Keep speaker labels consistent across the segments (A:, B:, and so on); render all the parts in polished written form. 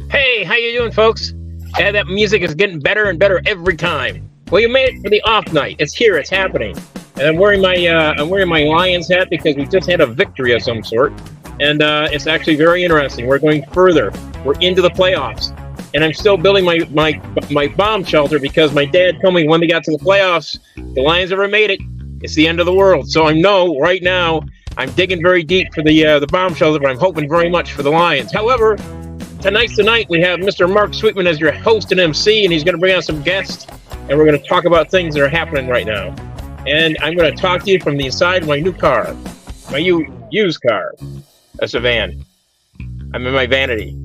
A: Hey, how you doing, folks? That music is getting better and better every time. Well, you made it for the off night. It's here. It's happening. And I'm wearing my Lions hat because we just had a victory of some sort, and it's actually very interesting. We're going further. We're into the playoffs, and I'm still building my bomb shelter because my dad told me when they got to the playoffs, the Lions ever made it, it's the end of the world. So I know right now I'm digging very deep for the bomb shelter, but I'm hoping very much for the Lions. However, tonight's the night. We have Mr. Mark Sweetman as your host and MC, and he's going to bring on some guests, and we're going to talk about things that are happening right now. And I'm going to talk to you from the inside of my new car, my used car. That's a van. I'm in my vanity.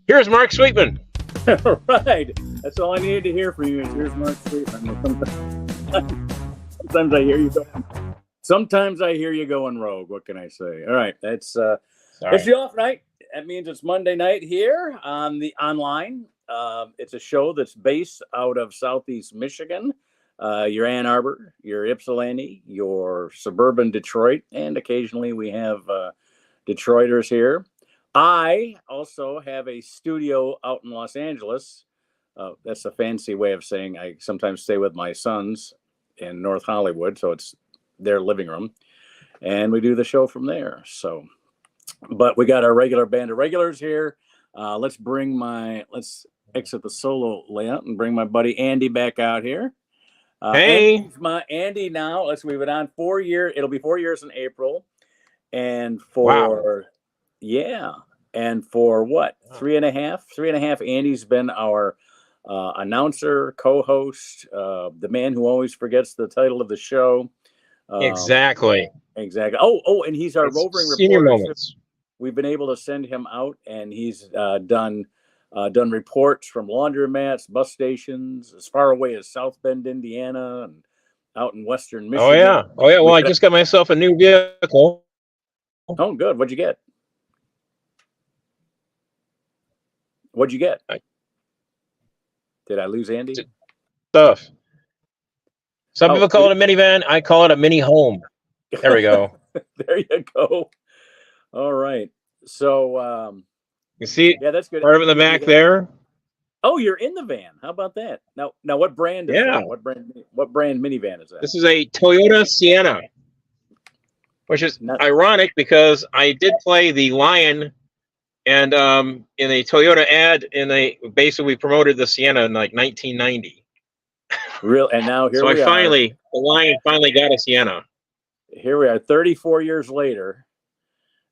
A: Here's Mark Sweetman.
B: All right. That's all I needed to hear from you is here's Mark Sweetman. Sometimes I hear you going. Sometimes I hear you going rogue. What can I say? All right. It's the off night. That means it's Monday night here on the online. It's a show that's based out of Southeast Michigan, your Ann Arbor, your Ypsilanti, your suburban Detroit, and occasionally we have Detroiters here. I also have a studio out in Los Angeles. That's a fancy way of saying I sometimes stay with my sons in North Hollywood, so it's their living room, and we do the show from there. So. But we got our regular band of regulars here. Let's exit the solo layout and bring my buddy Andy back out here.
A: Hey,
B: Andy now. We've been on 4 years. It'll be 4 years in April, and for what 3.5? Andy's been our announcer, co-host, the man who always forgets the title of the show.
A: exactly.
B: Exactly. Oh, and he's our roving
A: senior
B: reporter.
A: moments.
B: We've been able to send him out, and he's done reports from laundromats, bus stations, as far away as South Bend, Indiana, and out in Western Michigan.
A: Oh yeah. Well, I just got myself a new vehicle.
B: Oh, good. What'd you get? Did I lose Andy?
A: Stuff. Some people call it a minivan. I call it a mini home. There we go.
B: There you go. All right. So
A: you see,
B: yeah, that's good.
A: Part of it in the back there.
B: Oh, you're in the van. How about that? Now, what brand is that? What brand minivan is that?
A: This is a Toyota Sienna, which is ironic because I did play the Lion, and in a Toyota ad, basically promoted the Sienna in like 1990.
B: Real, and now here we are.
A: The Lion finally got a Sienna.
B: Here we are, 34 years later.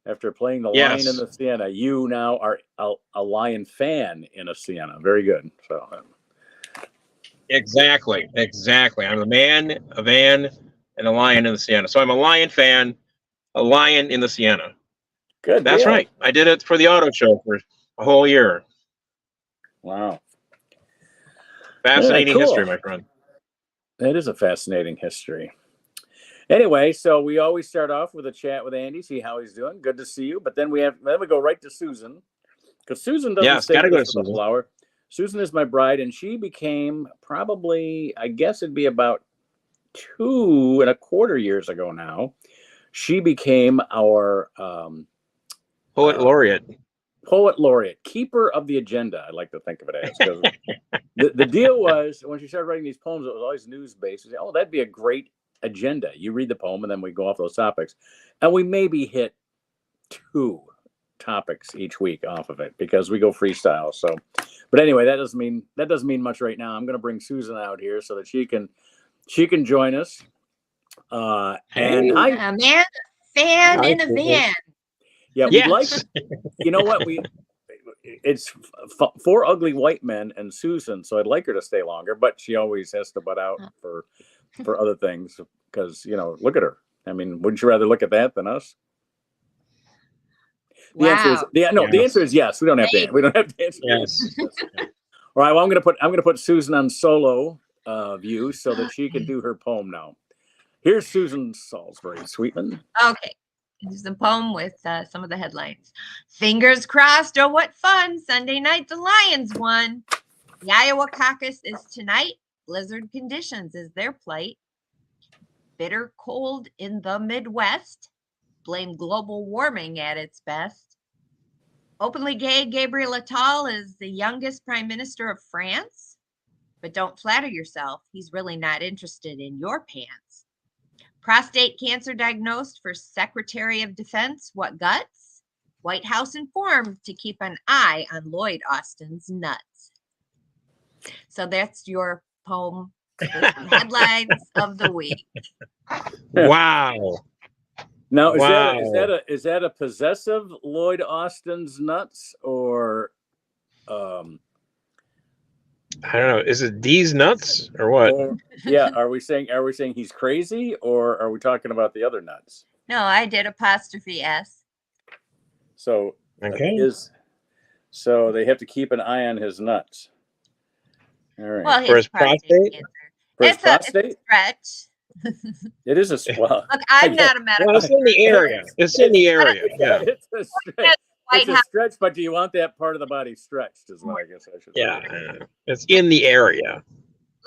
B: After playing the Lion in the Sienna, you now are a Lion fan in a Sienna. Very good. So
A: exactly. I'm a man, a van, and a Lion in the Sienna. So I'm a Lion fan, a Lion in the Sienna.
B: Good.
A: That's right. I did it for the auto show for a whole year.
B: Wow.
A: Fascinating history, my friend.
B: That is a fascinating history. Anyway, so we always start off with a chat with Andy, see how he's doing. Good to see you. But then we go right to Susan, because Susan doesn't stay with us for the whole hour. Susan is my bride, and she became probably, I guess it'd be about 2.25 years ago now. She became our
A: poet laureate.
B: Poet laureate, keeper of the agenda. I like to think of it as, because the deal was when she started writing these poems, it was always news based. Oh, that'd be a great agenda. You read the poem and then we go off those topics, and we maybe hit 2 topics each week off of it because we go freestyle. So, but anyway, that doesn't mean much right now. I'm going to bring Susan out here so that she can join us. And
C: a man fan in a van.
B: Yeah, we'd like. You know what? It's 4 ugly white men and Susan, so I'd like her to stay longer, but she always has to butt out for other things because, look at her. I mean, wouldn't you rather look at that than us? The answer is yes. We don't have to answer.
A: Yes.
B: All right. Well, I'm gonna put Susan on solo view so that she can do her poem now. Here's Susan Salisbury Sweetman.
C: Okay. This is a poem with some of the headlines. Fingers crossed. Oh, what fun. Sunday night, the Lions won. The Iowa caucus is tonight. Blizzard conditions is their plight. Bitter cold in the Midwest. Blame global warming at its best. Openly gay Gabriel Attal is the youngest prime minister of France. But don't flatter yourself. He's really not interested in your pants. Prostate cancer diagnosed for Secretary of Defense. What guts? White House informed to keep an eye on Lloyd Austin's nuts. So that's your poem, the headlines of the week.
A: Wow.
B: Now,
A: Wow.
B: is that a possessive Lloyd Austin's nuts, or
A: I don't know. Is it D's nuts or what?
B: yeah, are we saying he's crazy, or are we talking about the other nuts?
C: No, I did apostrophe S.
B: So
A: Okay.
B: so they have to keep an eye on his nuts. All right.
C: Well,
A: For his prostate?
C: cancer.
B: For his
C: It's
B: prostate?
C: a stretch.
B: It is a well.
C: Look, I'm not a medical.
A: Well, it's in the area. It's in the area. Yeah.
B: It's a stretch. It's a stretch, but do you want that part of the body stretched? Is what I guess I should say.
A: Yeah. It's in the area.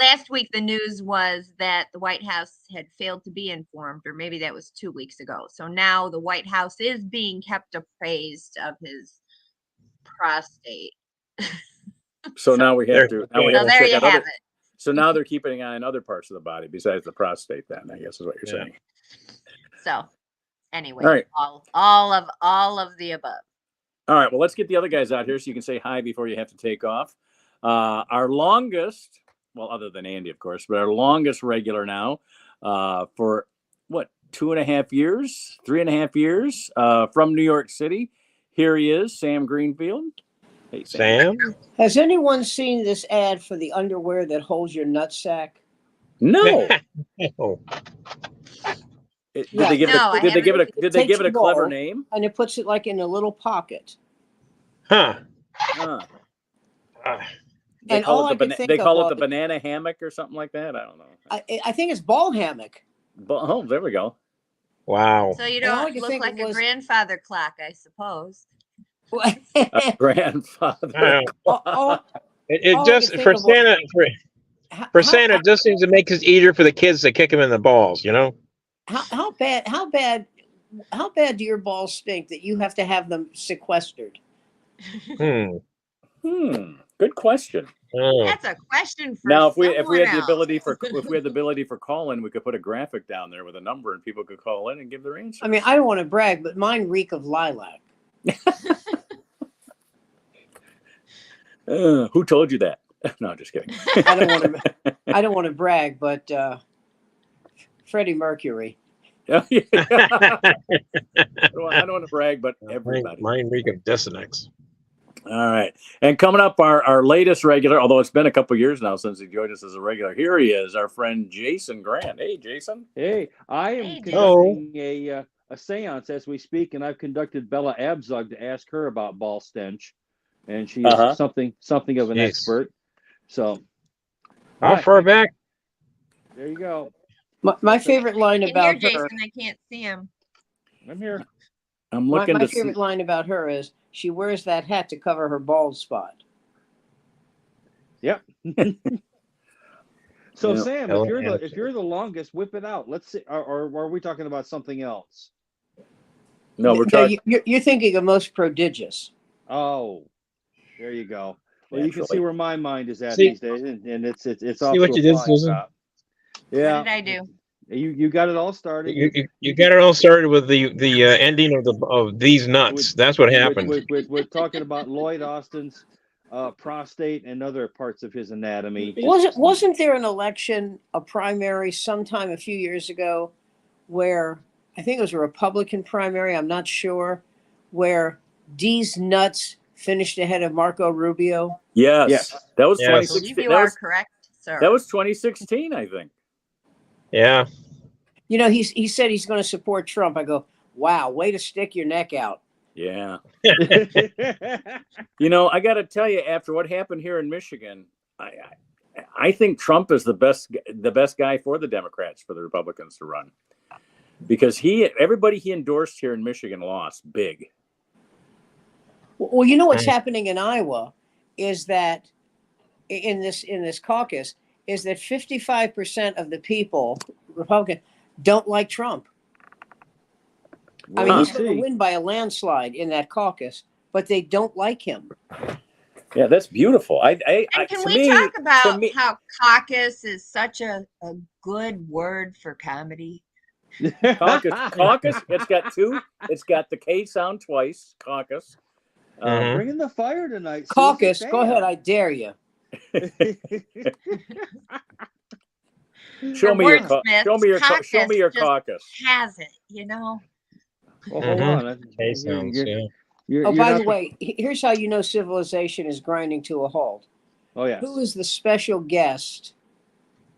C: Last week, the news was that the White House had failed to be informed, or maybe that was 2 weeks ago. So now the White House is being kept appraised of his prostate.
B: So now we have to. Now we have
C: So
B: to
C: there
B: check
C: you
B: out
C: have
B: other.
C: it.
B: So now they're keeping an eye on other parts of the body besides the prostate. Then I guess is what you're saying.
C: So anyway,
B: All right.
C: all of the above.
B: All right. Well, let's get the other guys out here so you can say hi before you have to take off. Our longest, well, other than Andy, of course, but our longest regular now for what, 2.5 years, 3.5 years from New York City. Here he is, Sam Greenfield. Hey,
A: Sam?
D: Has anyone seen this ad for the underwear that holds your nutsack?
B: No.
A: Oh.
B: Did they give it a clever name?
D: And it puts it like in a little pocket.
A: Huh.
B: They
D: And
B: call
D: all
B: it
D: I could think
B: they call
D: of
B: it the banana hammock or something like that. I don't know.
D: I think it's ball hammock.
B: Oh, there we go.
A: Wow.
C: So you
D: And all I
C: don't
D: could
C: look
D: think
C: like
D: was-
C: a grandfather clock, I suppose.
B: Grandfather.
A: It just for Santa Santa just seems to make it easier for the kids to kick him in the balls, you know?
D: How bad do your balls stink that you have to have them sequestered?
B: Good question.
A: Oh.
C: That's a question for
B: Now, if we had the
C: else.
B: ability for call-in, we could put a graphic down there with a number, and people could call in and give their answer.
D: I mean, I don't want to brag, but mine reek of lilac.
B: Who told you that? No, just kidding.
D: I don't want to brag, but Freddie Mercury.
B: I don't want to brag, but everybody.
A: Mine reek of Dissonance.
B: All right. And coming up, our latest regular, although it's been a couple years now since he joined us as a regular, here he is, our friend Jason Grant. Hey, Jason.
E: Hey, I am
C: Hey,
E: conducting a seance as we speak, and I've conducted Bella Abzug to ask her about ball stench, and she is something of an expert. So,
A: How far back?
E: There you go.
D: My favorite line
C: I can
D: about
C: hear
D: her.
C: Jason, I can't see him.
E: I'm here.
B: I'm looking
D: My
B: to
D: favorite line about her is she wears that hat to cover her bald spot.
E: Yep. So
B: Yeah.
E: Sam, if you're the longest, whip it out. Let's see. Or are we talking about something else?
B: No, we're talking.
D: You're thinking of most prodigious.
E: Oh, there you go. Well, you can
B: Naturally.
E: see where my mind is at
A: See-
E: these days, and it's
A: See
E: off
A: what
E: to
A: you
E: a
A: did,
E: flying
A: Susan?
E: stop.
C: What
E: Yeah,
C: did I do?
E: you got it all started.
A: You got it all started with the ending of these nuts. That's what happened.
E: We're talking about Lloyd Austin's prostate and other parts of his anatomy.
D: Wasn't there an election, a primary, sometime a few years ago, where I think it was a Republican primary, I'm not sure, where D's nuts finished ahead of Marco Rubio?
B: Yes. That was
A: Yes.
B: 2016.
C: You are correct, sir.
B: That was 2016, I think.
A: Yeah.
D: You know, he said he's going to support Trump. I go, wow, way to stick your neck out.
B: Yeah. You know, I got to tell you, after what happened here in Michigan, I think Trump is the best guy for the Democrats, for the Republicans to run, because everybody he endorsed here in Michigan lost big.
D: Well, you know what's happening in Iowa is that in this caucus is that 55% of the people, Republican, don't like Trump. I mean, he's going to win by a landslide in that caucus, but they don't like him.
B: Yeah, that's beautiful.
C: And can we talk about how caucus is such a good word for comedy?
B: Caucus. It's got the K sound twice. Caucus.
E: Bringing the fire tonight.
D: Caucus. Go ahead. I dare you.
B: Show me your caucus.
C: Has it, you know?
E: Well, hold on.
A: K sounds,
D: by the way, here's how you know civilization is grinding to a halt.
E: Oh yeah.
D: Who is the special guest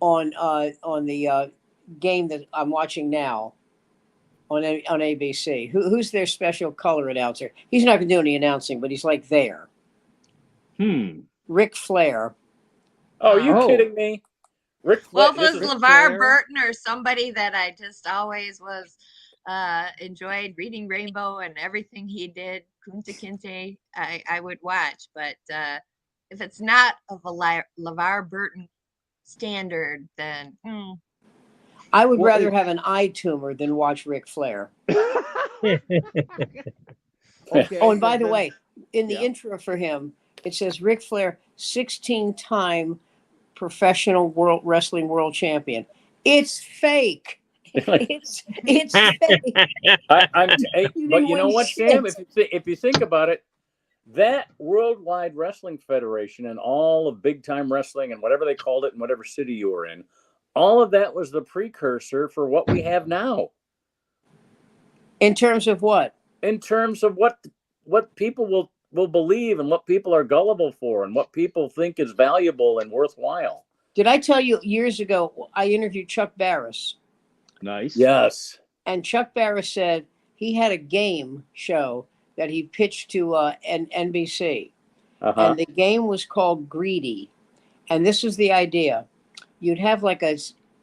D: on the game that I'm watching now on ABC? Who's their special color announcer? He's not going to do any announcing, but he's like there. Ric Flair.
B: Oh, are you kidding me? Ric Flair.
C: Well, if it was LeVar Burton or somebody that I just always was enjoyed reading Rainbow and everything he did, Kunta Kinte, I would watch. But if it's not of a LeVar Burton standard, then
D: I would rather have an eye tumor than watch Ric Flair.
E: Okay,
D: and by the way, in the intro for him, it says Ric Flair, 16-time professional wrestling world champion. It's fake. It's fake.
B: But you know what, Sam? If you think about it, that Worldwide Wrestling Federation and all of big time wrestling and whatever they called it in whatever city you were in, all of that was the precursor for what we have now.
D: In terms of what?
B: In terms of what people will believe and what people are gullible for and what people think is valuable and worthwhile.
D: Did I tell you years ago, I interviewed Chuck Barris?
E: Nice.
B: Yes.
D: And Chuck Barris said he had a game show that he pitched to NBC. And the game was called Greedy. And this was the idea. You'd have like a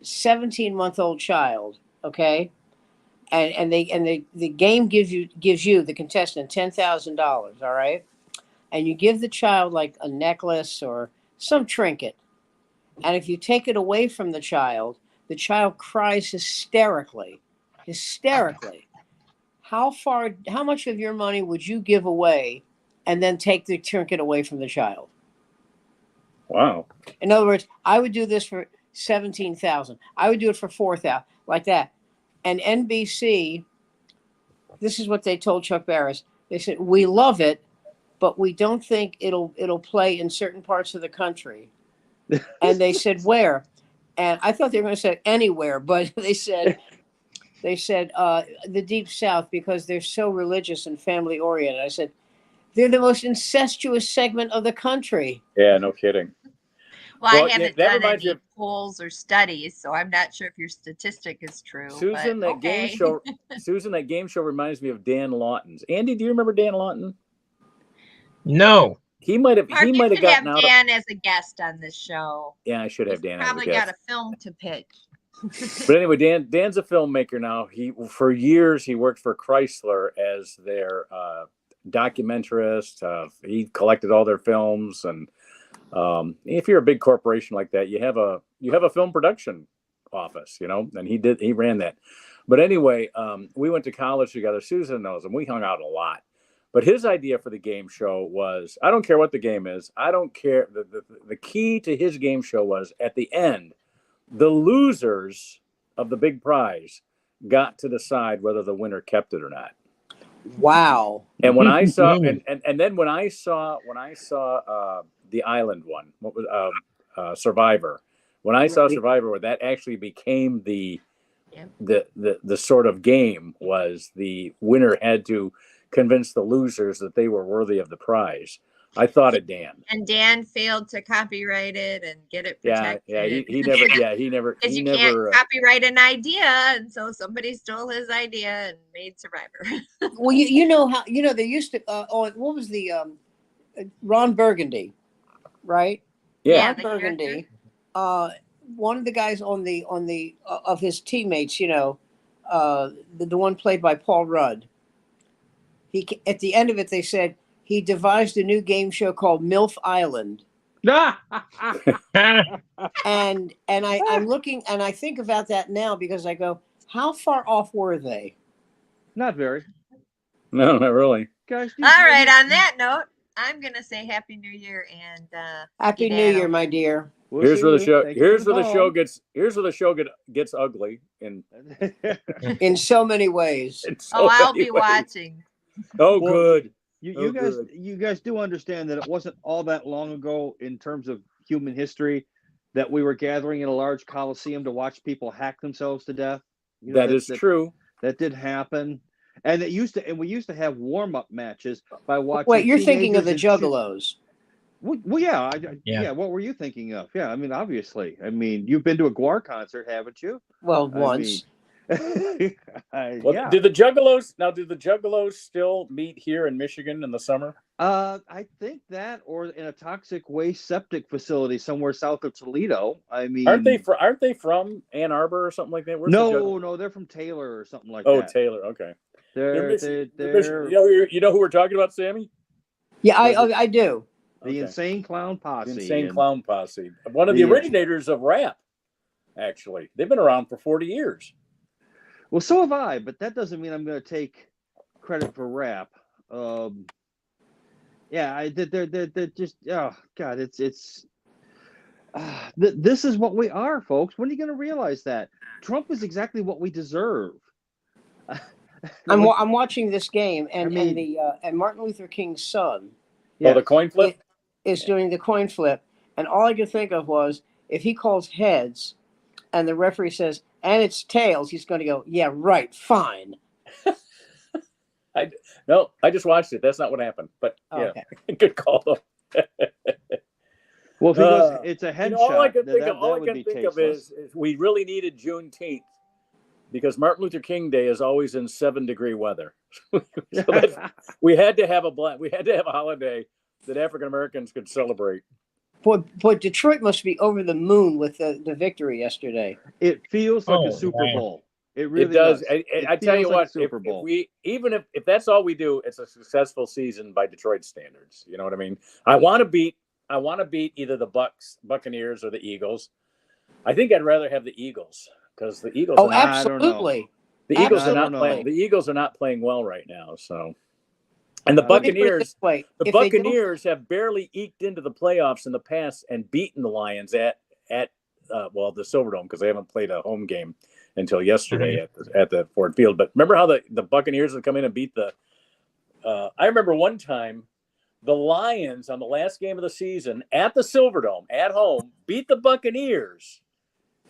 D: 17-month-old child, okay? And the game gives you the contestant $10,000, all right? And you give the child like a necklace or some trinket. And if you take it away from the child cries hysterically. How much of your money would you give away and then take the trinket away from the child?
B: Wow.
D: In other words, I would do this for $17,000. I would do it for $4,000, like that. And NBC, this is what they told Chuck Barris. They said, "We love it, but we don't think it'll play in certain parts of the country." And they said, "Where?" And I thought they were going to say anywhere, but they said the Deep South, because they're so religious and family oriented. I said, they're the most incestuous segment of the country.
B: Yeah, no kidding.
C: Well, I haven't done any polls or studies, so I'm not sure if your statistic is true.
B: Susan, that game show reminds me of Dan Lawton's. Andy, do you remember Dan Lawton?
A: No.
B: He might have gotten out.
C: Dan as a guest on this show.
B: Yeah, I should have Dan.
C: Probably got a film to pitch.
B: But anyway, Dan's a filmmaker now. For years he worked for Chrysler as their documentarist. He collected all their films, and if you're a big corporation like that, you have a film production office, and he ran that. But anyway, we went to college together. Susan knows him. We hung out a lot. But his idea for the game show was, I don't care what the game is. I don't care. The key to his game show was, at the end, the losers of the big prize got to decide whether the winner kept it or not.
D: Wow.
B: And when I saw, and then when I saw the island one, what was Survivor? When I saw Survivor, where that actually became the sort of game, was the winner had to convince the losers that they were worthy of the prize. I thought of Dan.
C: And Dan failed to copyright it and get it protected.
B: He never.
C: Because you can't copyright an idea, and so somebody stole his idea and made Survivor.
D: Well, you know how they used to. What was the Ron Burgundy, right?
B: Yeah,
D: Ron Burgundy. One of the guys on the of his teammates, the one played by Paul Rudd. He, at the end of it, they said he devised a new game show called MILF Island. and I'm looking, and I think about that now because I go, how far off were they?
E: Not very.
B: No, not really.
E: Guys,
C: All right. On that note, I'm gonna say Happy New Year and
D: Happy New Year, my dear.
E: We'll
B: Here's
E: see
B: where the
E: you.
B: show.
E: Thank you
B: Here's
E: for
B: where the show
E: phone.
B: gets. Here's where the show gets ugly. And
D: In so many ways.
C: I'll be watching.
B: Oh,
E: Well,
B: good.
E: You guys do understand that it wasn't all that long ago in terms of human history that we were gathering in a large coliseum to watch people hack themselves to death. You know,
B: that is true.
E: That did happen, and we used to have warm-up matches by watching.
D: Wait, you're thinking of the Juggalos?
E: Well, yeah. What were you thinking of? Yeah, I mean, obviously. I mean, you've been to a Guar concert, haven't you?
D: Well, once.
E: Yeah.
B: Do the Juggalos still meet here in Michigan in the summer?
E: I think that, or in a toxic waste septic facility somewhere south of Toledo. I mean,
B: aren't they from Ann Arbor or something like that?
E: No, they're from Taylor or something like that.
B: Oh, Taylor. Okay.
E: They're
B: you know who we're talking about, Sammy?
D: Yeah, I do.
E: The Insane Clown Posse.
B: The Insane Clown Posse. One of the originators of rap, actually. They've been around for 40 years.
E: Well, so have I, but that doesn't mean I'm going to take credit for rap. They're just, oh, God, it's this is what we are, folks. When are you going to realize that? Trump is exactly what we deserve.
D: I'm watching this game, and Martin Luther King's son.
B: Oh, the coin flip?
D: Is doing the coin flip. And all I could think of was, if he calls heads and the referee says, and it's tails, he's going to go, yeah, right, fine.
B: I just watched it. That's not what happened. But yeah, okay. Good call, though.
E: Well, if he goes, it's a headshot.
B: All I can think of is we really needed Juneteenth because Martin Luther King Day is always in 7-degree weather. We had to have a holiday that African Americans could celebrate.
D: Boy, Detroit must be over the moon with the victory yesterday.
E: It feels like a Super Bowl. It really
B: does.
E: It
B: I tell you
E: like
B: what,
E: Super Bowl.
B: If that's all we do, it's a successful season by Detroit standards. You know what I mean? I want to beat either the Buccaneers or the Eagles. I think I'd rather have the Eagles because the Eagles.
D: Oh, absolutely.
B: The Eagles are not playing. The Eagles are not playing well right now. So, and the Buccaneers. The Buccaneers have barely eked into the playoffs in the past and beaten the Lions at the Silverdome because they haven't played a home game until yesterday at the Ford Field. But remember how the Buccaneers have come in and beat the. I remember one time. The Lions on the last game of the season at the Silverdome at home beat the Buccaneers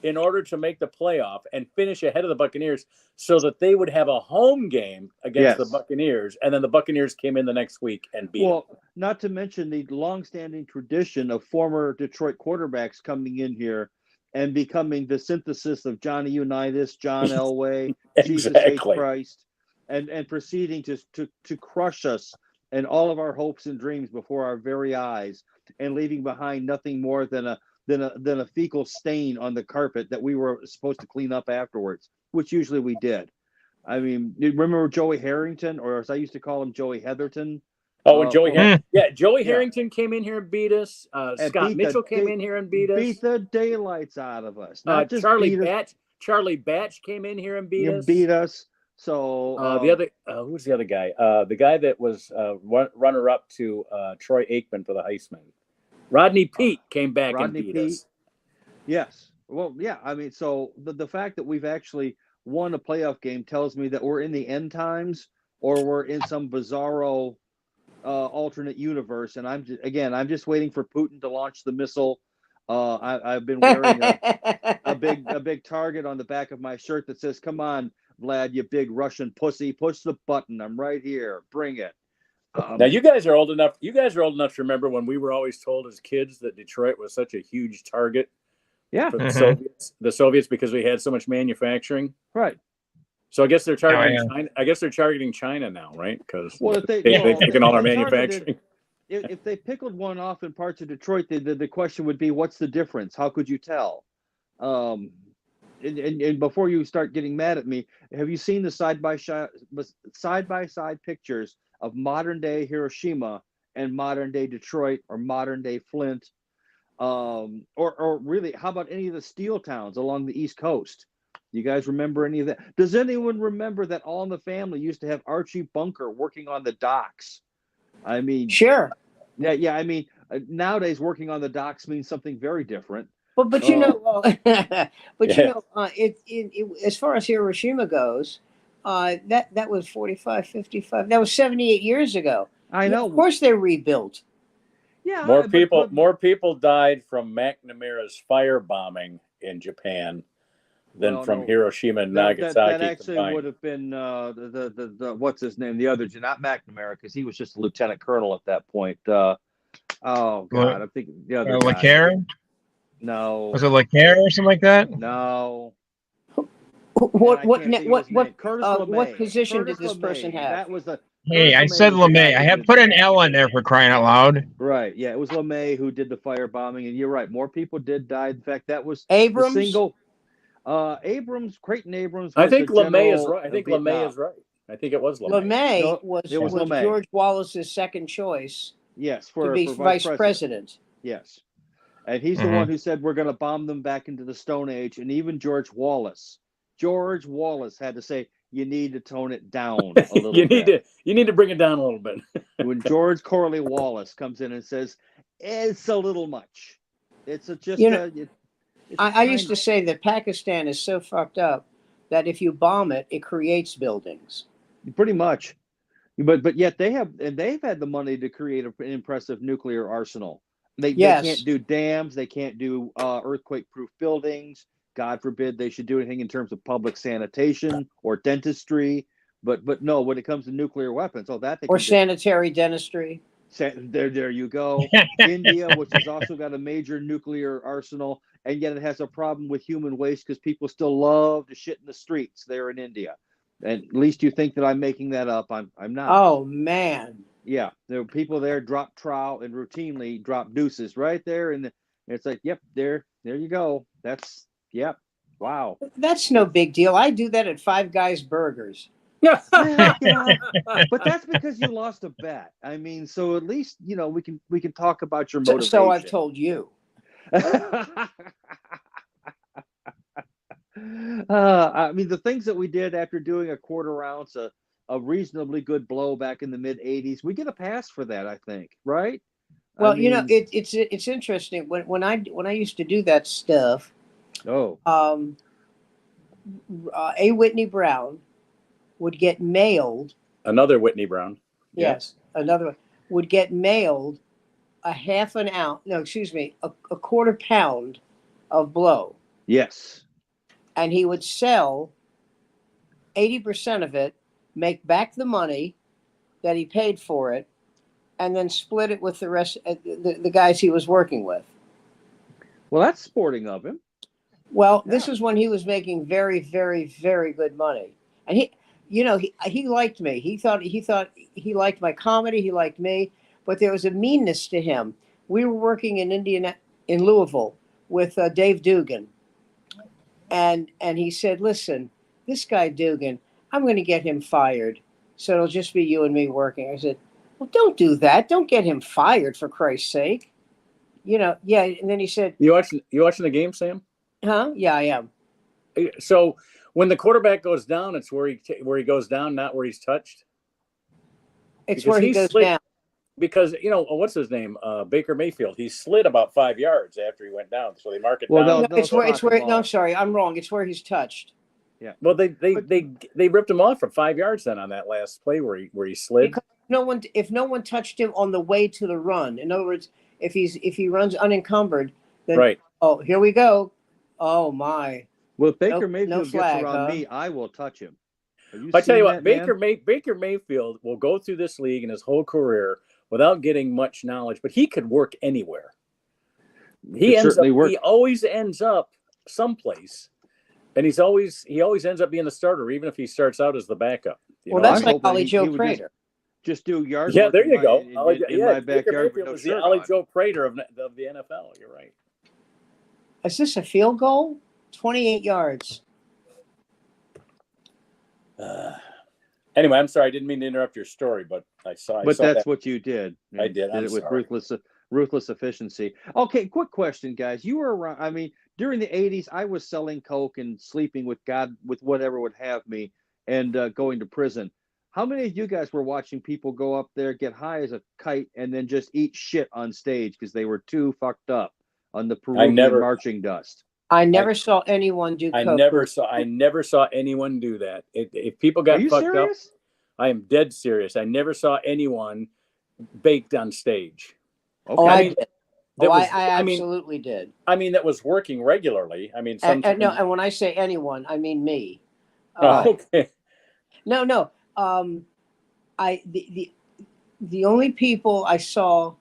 B: in order to make the playoff and finish ahead of the Buccaneers so that they would have a home game against the Buccaneers. And then the Buccaneers came in the next week and beat them.
E: Not to mention the longstanding tradition of former Detroit quarterbacks coming in here and becoming the synthesis of Johnny Unitas, John Elway, Jesus H. Christ, and proceeding to crush us and all of our hopes and dreams before our very eyes, and leaving behind nothing more than a fecal stain on the carpet that we were supposed to clean up afterwards, which usually we did. I mean, you remember Joey Harrington, or as I used to call him, Joey Heatherton?
B: Oh, when Joey Harrington came in here and beat us. Scott Mitchell came in here and beat us.
E: Beat the daylights out of us.
B: Charlie Batch came in here and
E: beat us. So
B: who's the other guy? The guy that was runner up to Troy Aikman for the Heisman. Rodney Peete came back and beat us.
E: Yes. Well, yeah. I mean, so the fact that we've actually won a playoff game tells me that we're in the end times or we're in some bizarro alternate universe. And I'm just waiting for Putin to launch the missile. I've been wearing a big target on the back of my shirt that says, "Come on, Vlad, you big Russian pussy, push the button. I'm right here. Bring it."
B: Now you guys are old enough. You guys are old enough to remember when we were always told as kids that Detroit was such a huge target. For the Soviets because we had so much manufacturing.
E: Right.
B: So I guess they're targeting China. I guess they're targeting China now, right? Because they've taken all our manufacturing.
E: If they pickled one off in parts of Detroit, the question would be, what's the difference? How could you tell? And before you start getting mad at me, have you seen the side by side pictures of modern day Hiroshima and modern day Detroit or modern day Flint? Or really, how about any of the steel towns along the East Coast? You guys remember any of that? Does anyone remember that All in the Family used to have Archie Bunker working on the docks? I mean,
D: Sure.
E: yeah. I mean, nowadays working on the docks means something very different.
D: But you know,
B: Yeah.
D: as far as Hiroshima goes, that was 45, 55. That was 78 years ago.
E: I
D: Yeah,
E: know.
D: of course, they're rebuilt.
E: Yeah,
B: More people died from McNamara's firebombing in Japan than from Hiroshima and Nagasaki
E: that actually
B: combined.
E: would have been the what's his name, the other, not McNamara, because he was just a lieutenant colonel at that point. Oh God, I'm thinking the other guy.
A: LeClaire?
E: No.
A: Was it LeClaire or something like that?
E: No.
D: What
E: Curtis LeMay.
D: what position
E: Curtis
D: did this
E: LeMay.
D: person have?
E: That was the.
A: Hey, I
E: Curtis
A: said
E: was the guy
A: LeMay.
E: who
A: I have
E: did
A: put
E: that.
A: an L in there for crying out loud.
E: Right. Yeah, it was LeMay who did the firebombing, and you're right. More people did die. In fact, that was
D: Abrams?
E: the single. Creighton Abrams.
B: I
E: Was
B: think
E: the
B: LeMay is
E: general
B: right. I think
E: of
B: LeMay
E: Vietnam.
B: is right. I think it was LeMay.
D: LeMay
E: No,
D: was
E: it was LeMay.
D: George Wallace's second choice
E: Yes,
D: to
E: for
D: be vice president.
E: Yes. And he's the one who said we're going to bomb them back into the Stone Age. And even George Wallace had to say, you need to tone it down a little bit.
B: You need to bring it down a little bit.
E: When George Corley Wallace comes in and says, it's a little much.
D: I used to say that Pakistan is so fucked up that if you bomb it, it creates buildings.
E: Pretty much. But yet they've had the money to create an impressive nuclear arsenal. They can't do dams. They can't do earthquake-proof buildings. God forbid they should do anything in terms of public sanitation or dentistry. But no, when it comes to nuclear weapons,
D: sanitary dentistry.
E: There you go. India, which has also got a major nuclear arsenal, and yet it has a problem with human waste because people still love to shit in the streets there in India. And at least you think that I'm making that up. I'm not.
D: Oh man.
E: Yeah, there are people there drop trowel and routinely drop deuces right there, and it's like, yep, there you go. Wow.
D: That's no big deal. I do that at Five Guys Burgers.
E: Yeah, but that's because you lost a bet. I mean, so at least we can talk about your motivation.
D: So I've told you.
E: I mean, the things that we did after doing a quarter ounce, a reasonably good blow back in the mid '80s, we get a pass for that, I think, right?
D: Well, it's interesting when I used to do that stuff.
E: Oh.
D: A. Whitney Brown would get mailed.
B: Another Whitney Brown.
D: Yes, another one would get mailed a quarter pound of blow.
E: Yes.
D: And he would sell 80% of it, make back the money that he paid for it, and then split it with the rest the guys he was working with.
E: Well, that's sporting of him.
D: Well, this is when he was making very, very, very good money. And he liked me. He thought he liked my comedy. He liked me, but there was a meanness to him. We were working in Louisville with Dave Dugan, and he said, "Listen, this guy Dugan, I'm going to get him fired, so it'll just be you and me working." I said, "Well, don't do that. Don't get him fired for Christ's sake." Yeah. And then he said,
B: "You watching the game, Sam?"
D: Huh? Yeah, I am.
B: So when the quarterback goes down, it's where he goes down, not where he's touched.
D: It's where he goes down.
B: Because what's his name, Baker Mayfield. He slid about 5 yards after he went down, so they mark it down.
D: No, it's where. No, I'm sorry, I'm wrong. It's where he's touched.
E: Yeah.
B: Well, they ripped him off for 5 yards then on that last play where he slid.
D: Because if no one touched him on the way to the run. In other words, if he runs unencumbered, then
B: right.
D: Oh, here we go. Oh my.
E: Well, if Baker Mayfield gets around me, I will touch him.
B: I tell you what, Baker Mayfield will go through this league in his whole career without getting much knowledge, but he could work anywhere. He always ends up someplace, and he always ends up being the starter, even if he starts out as the backup.
D: That's like Ollie Joe Prater.
E: Just do yard.
B: Yeah, there you go.
E: In my backyard,
B: Baker was the Ollie Joe Prater of the NFL. You're right.
D: Is this a field goal? 28 yards.
B: Anyway, I'm sorry. I didn't mean to interrupt your story, but I saw.
E: But that's what you did.
B: I did.
E: Did it with Ruthless efficiency. Okay, quick question, guys. You were around. I mean, during the '80s, I was selling coke and sleeping with God, with whatever would have me, and going to prison. How many of you guys were watching people go up there, get high as a kite, and then just eat shit on stage because they were too fucked up on the Peruvian marching dust?
D: I never saw anyone do coke.
B: I never saw anyone do that. If people got fucked
E: serious?
B: up, I am dead serious. I never saw anyone baked on stage.
E: Okay.
D: Oh,
B: I
D: did. I absolutely did.
B: I mean, that was working regularly. I mean, sometimes...
D: no, and when I say anyone, I mean me.
B: Okay.
D: No. The only people I saw,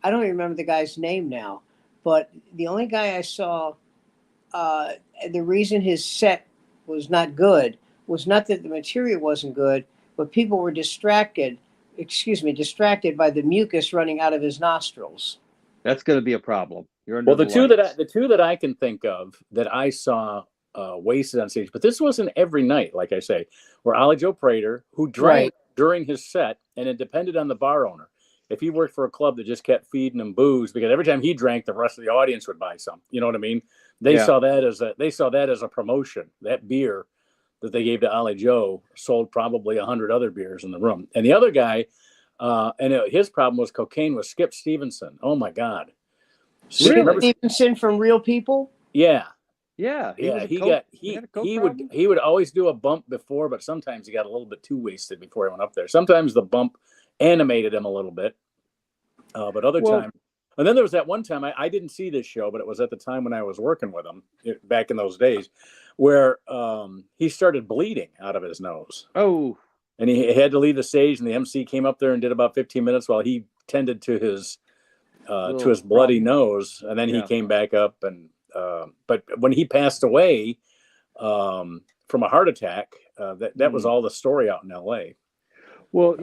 D: I don't even remember the guy's name now, but the only guy I saw, the reason his set was not good was not that the material wasn't good, but people were distracted by the mucus running out of his nostrils.
E: That's going to be a problem. You're under
B: the two that I can think of that I saw wasted on stage, but this wasn't every night, like I say, were Ollie Joe Prater, who drank during his set, and it depended on the bar owner. If he worked for a club that just kept feeding him booze, because every time he drank, the rest of the audience would buy some. You know what I mean? They saw that as a promotion. That beer that they gave to Ollie Joe sold probably 100 other beers in the room. And the other guy, his problem was cocaine, was Skip Stevenson. Oh my God.
D: Stevenson from Real People?
B: Yeah.
E: Yeah.
B: He would always do a bump before, but sometimes he got a little bit too wasted before he went up there. Sometimes the bump animated him a little bit, but other times. And then there was that one time, I didn't see this show, but it was at the time when I was working with him back in those days, where he started bleeding out of his nose.
E: Oh.
B: And he had to leave the stage, and the MC came up there and did about 15 minutes while he tended to his bloody nose, and then he came back up. And but when he passed away from a heart attack, that was all the story out in L.A.
E: Well,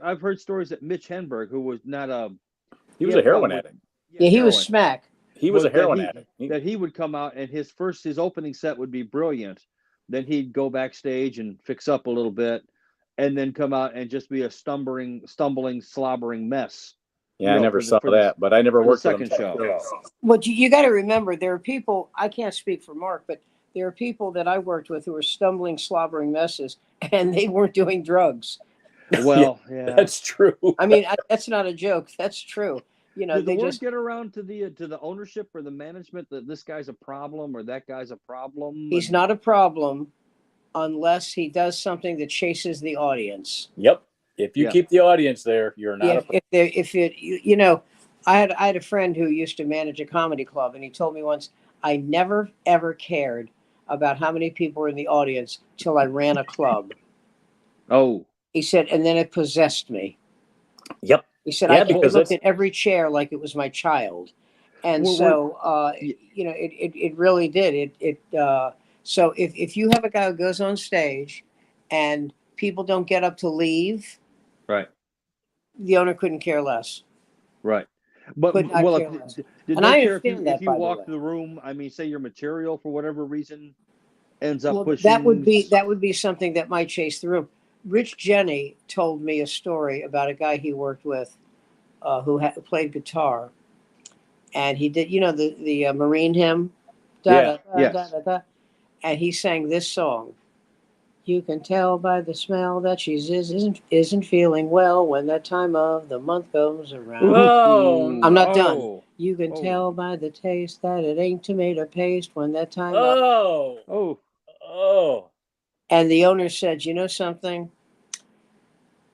E: I've heard stories that Mitch Hedberg, who was not
B: he was a heroin addict.
D: Yeah, he was smack.
B: He was a heroin addict.
E: That he would come out and his opening set would be brilliant. Then he'd go backstage and fix up a little bit, and then come out and just be a stumbling, slobbering mess.
B: Yeah, I never saw that, but I never worked
E: the second show.
D: But you got to remember, there are people, I can't speak for Mark, but there are people that I worked with who were stumbling, slobbering messes, and they weren't doing drugs.
E: Well, yeah,
B: that's true.
D: I mean, that's not a joke. That's true.
E: Did the word get around to the ownership or the management that this guy's a problem or that guy's a problem?
D: He's not a problem unless he does something that chases the audience.
B: Yep. If you keep the audience there, you're not.
D: I had a friend who used to manage a comedy club, and he told me once, I never ever cared about how many people were in the audience till I ran a club.
E: Oh.
D: He said, and then it possessed me.
B: Yep.
D: He said, I looked at every chair like it was my child. And it really did. So if you have a guy who goes on stage and people don't get up to leave,
E: right,
D: the owner couldn't care less.
E: Right. But
D: I understand that.
E: If you walk to the room, I mean, say your material for whatever reason ends up pushing.
D: That would be something that might chase the room. Rich Jenny told me a story about a guy he worked with who played guitar, and he did, the Marine hymn, and he sang this song. You can tell by the smell that she isn't feeling well when that time of the month comes around.
B: Oh,
D: I'm not done. You can tell by the taste that it ain't tomato paste when that time. And the owner said, you know something?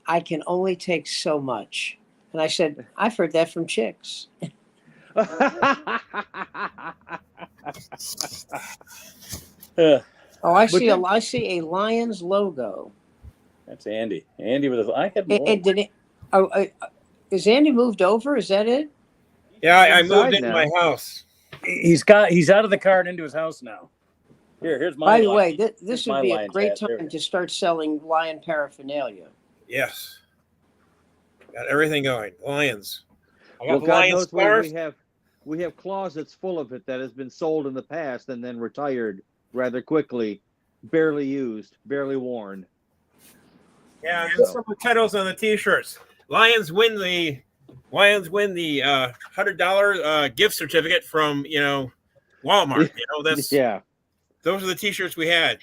D: I can only take so much. And I said, I've heard that from chicks. I see a Lions logo.
B: That's Andy. Andy with I had more.
D: Is Andy moved over? Is that it?
F: Yeah, I moved into my house.
B: He's out of the car and into his house now. Here's my.
D: By the way, this would be a great time to start selling lion paraphernalia.
F: Yes, got everything going. Lions.
E: I got the lion scarf. We have closets full of it that has been sold in the past and then retired rather quickly, barely used, barely worn.
F: Yeah, there's some titles on the T-shirts. Lions win the Lions win the $100 gift certificate from Walmart. That's those are the T-shirts we had.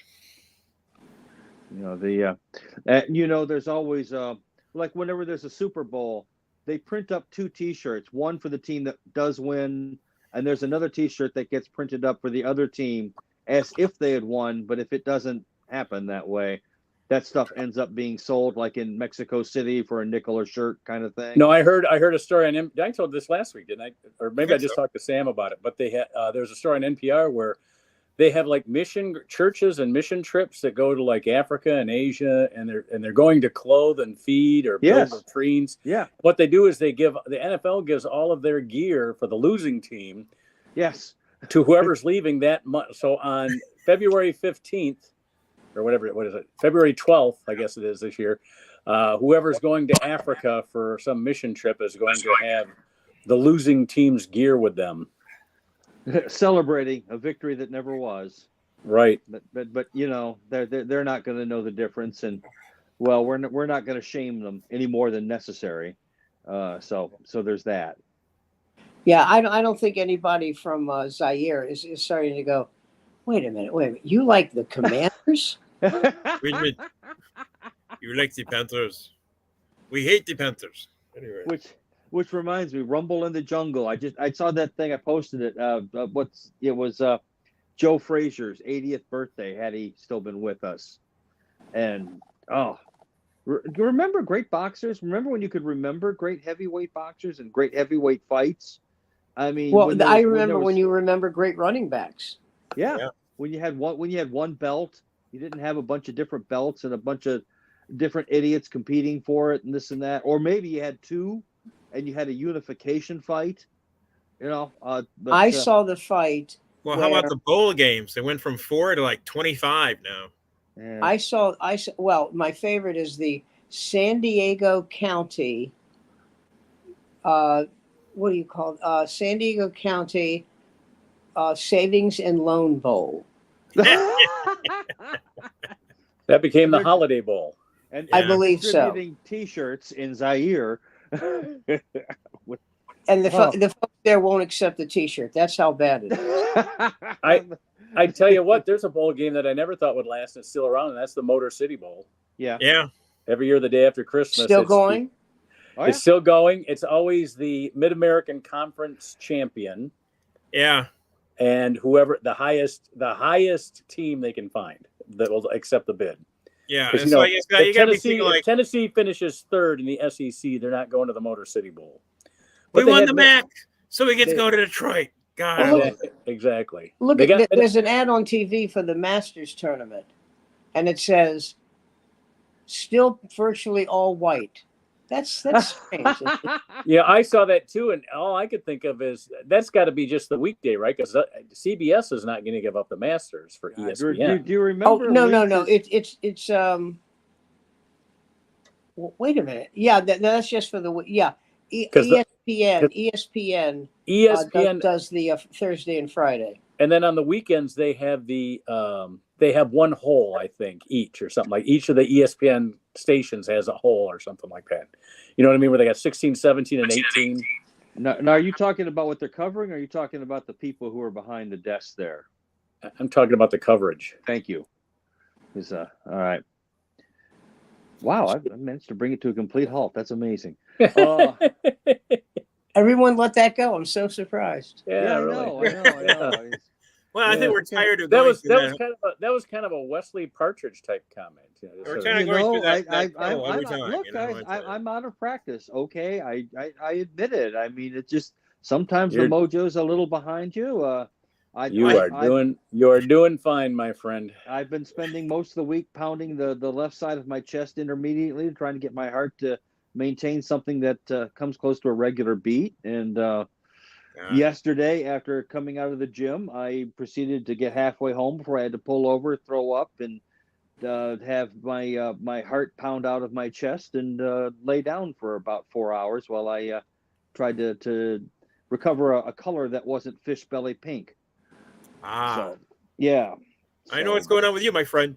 E: There's always like whenever there's a Super Bowl, they print up 2 T-shirts, one for the team that does win, and there's another T-shirt that gets printed up for the other team as if they had won. But if it doesn't happen that way, that stuff ends up being sold like in Mexico City for a nickel a shirt kind of thing.
B: No, I heard a story on. I told this last week, didn't I? Or maybe I just talked to Sam about it. But they had there's a story on NPR where they have like mission churches and mission trips that go to like Africa and Asia, and they're going to clothe and feed or build latrines.
E: Yeah.
B: What they do is the NFL gives all of their gear for the losing team.
E: Yes.
B: To whoever's leaving that month. So on February 15th or whatever, what is it? February 12th, I guess it is this year. Whoever's going to Africa for some mission trip is going to have the losing team's gear with them.
E: Celebrating a victory that never was.
B: Right.
E: But they're not going to know the difference, and well, we're not going to shame them any more than necessary. So there's that.
D: Yeah, I don't think anybody from Zaire is starting to go, wait a minute, you like the Commanders?
F: You like the Panthers. We hate the Panthers. Anyway.
E: Which reminds me, Rumble in the Jungle. I saw that thing. I posted it. It was Joe Frazier's 80th birthday. Had he still been with us, and remember great boxers? Remember when you could remember great heavyweight boxers and great heavyweight fights? I mean,
D: I remember when you remember great running backs.
E: Yeah. When you had one belt, you didn't have a bunch of different belts and a bunch of different idiots competing for it and this and that, or maybe you had 2. And you had a unification fight,
D: I saw the fight.
F: Well, how about the bowl games? They went from 4 to like 25 now.
D: Yeah. I saw. Well, my favorite is the San Diego County. What do you call it? San Diego County Savings and Loan Bowl.
B: That became the Holiday Bowl.
E: And
D: I believe so.
E: Distributing T-shirts in Zaire.
D: And the folks there won't accept the T-shirt. That's how bad it is.
B: I tell you what, there's a bowl game that I never thought would last and it's still around, and that's the Motor City Bowl.
F: Yeah.
B: Every year, the day after Christmas.
D: Still going?
B: It's still going. It's always the Mid-American Conference champion.
F: Yeah.
B: And whoever the highest team they can find that will accept the bid.
F: Yeah,
B: it's
F: like you got to be like
B: Tennessee finishes 3rd in the SEC, they're not going to the Motor City Bowl.
F: But we won the MAC, so we get to go to Detroit. God,
B: exactly.
D: Look, there's an ad on TV for the Masters tournament, and it says, "Still virtually all white." That's strange.
B: Yeah, I saw that too, and all I could think of is that's got to be just the weekday, right? Because CBS is not going to give up the Masters for ESPN.
E: Do you remember?
D: Oh no! It's wait a minute. Yeah, that's just for the ESPN does the Thursday and Friday,
B: and then on the weekends they have they have one hole, I think, each or something like each of the ESPN stations has a hole or something like that. You know what I mean? Where they got 16, 17, and 18.
E: Now, are you talking about what they're covering, or are you talking about the people who are behind the desk there?
B: I'm talking about the coverage.
E: Thank you. All right. Wow, I managed to bring it to a complete halt. That's amazing.
D: Everyone let that go. I'm so surprised.
E: Yeah, really. I know.
F: Well, I think we're tired of
B: that was kind of a Wesley Partridge type comment.
F: We're kind of going through that
E: look, guys, I'm out of practice. Okay, I admit it. I mean, it's just sometimes the mojo's a little behind you.
B: You are doing fine, my friend.
E: I've been spending most of the week pounding the left side of my chest intermediately, trying to get my heart to maintain something that comes close to a regular beat. And yesterday, after coming out of the gym, I proceeded to get halfway home before I had to pull over, throw up, and have my heart pound out of my chest and lay down for about 4 hours while I tried to recover a color that wasn't fish belly pink. So, yeah.
F: I know what's going on with you, my friend.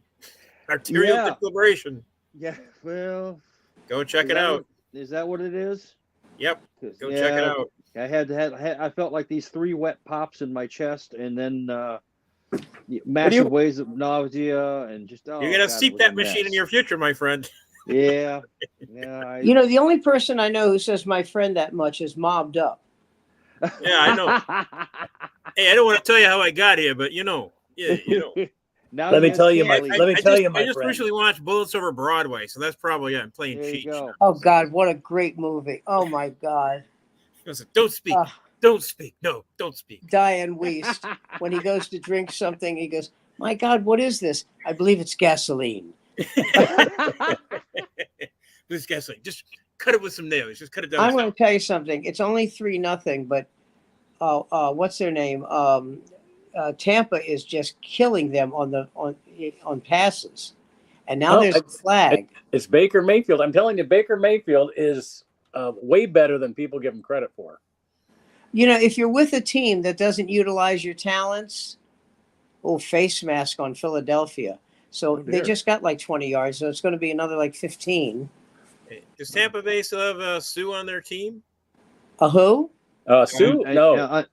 F: Arterial defibrillation.
E: Yeah, well.
F: Go check it out.
E: Is that what it is?
F: Yep. Go check it out.
E: I felt like these 3 wet pops in my chest, and then massive waves of nausea, and just
F: you're gonna seep that machine in your future, my friend.
E: Yeah.
D: The only person I know who says my friend that much is mobbed up.
F: Yeah, I know. Hey, I don't want to tell you how I got here, but
B: Now
F: let me tell you,
B: my
F: I just recently watched Bullets Over Broadway, so that's probably I'm playing cheat.
D: Oh God, what a great movie! Oh my God.
F: Don't speak. Don't speak. No, don't speak.
D: Diane Wiest, when he goes to drink something, he goes, "My God, what is this? I believe it's gasoline."
F: This gasoline. Just cut it with some nails. Just cut it down.
D: I'm going to tell you something. It's only 3-0, but what's their name? Tampa is just killing them on passes, and now there's a flag.
B: It's Baker Mayfield. I'm telling you, Baker Mayfield is way better than people give him credit for.
D: If you're with a team that doesn't utilize your talents, face mask on Philadelphia. So they just got like 20 yards, so it's going to be another like 15.
F: Does Tampa Bay still have Sue on their team?
D: Who?
B: Sue? No.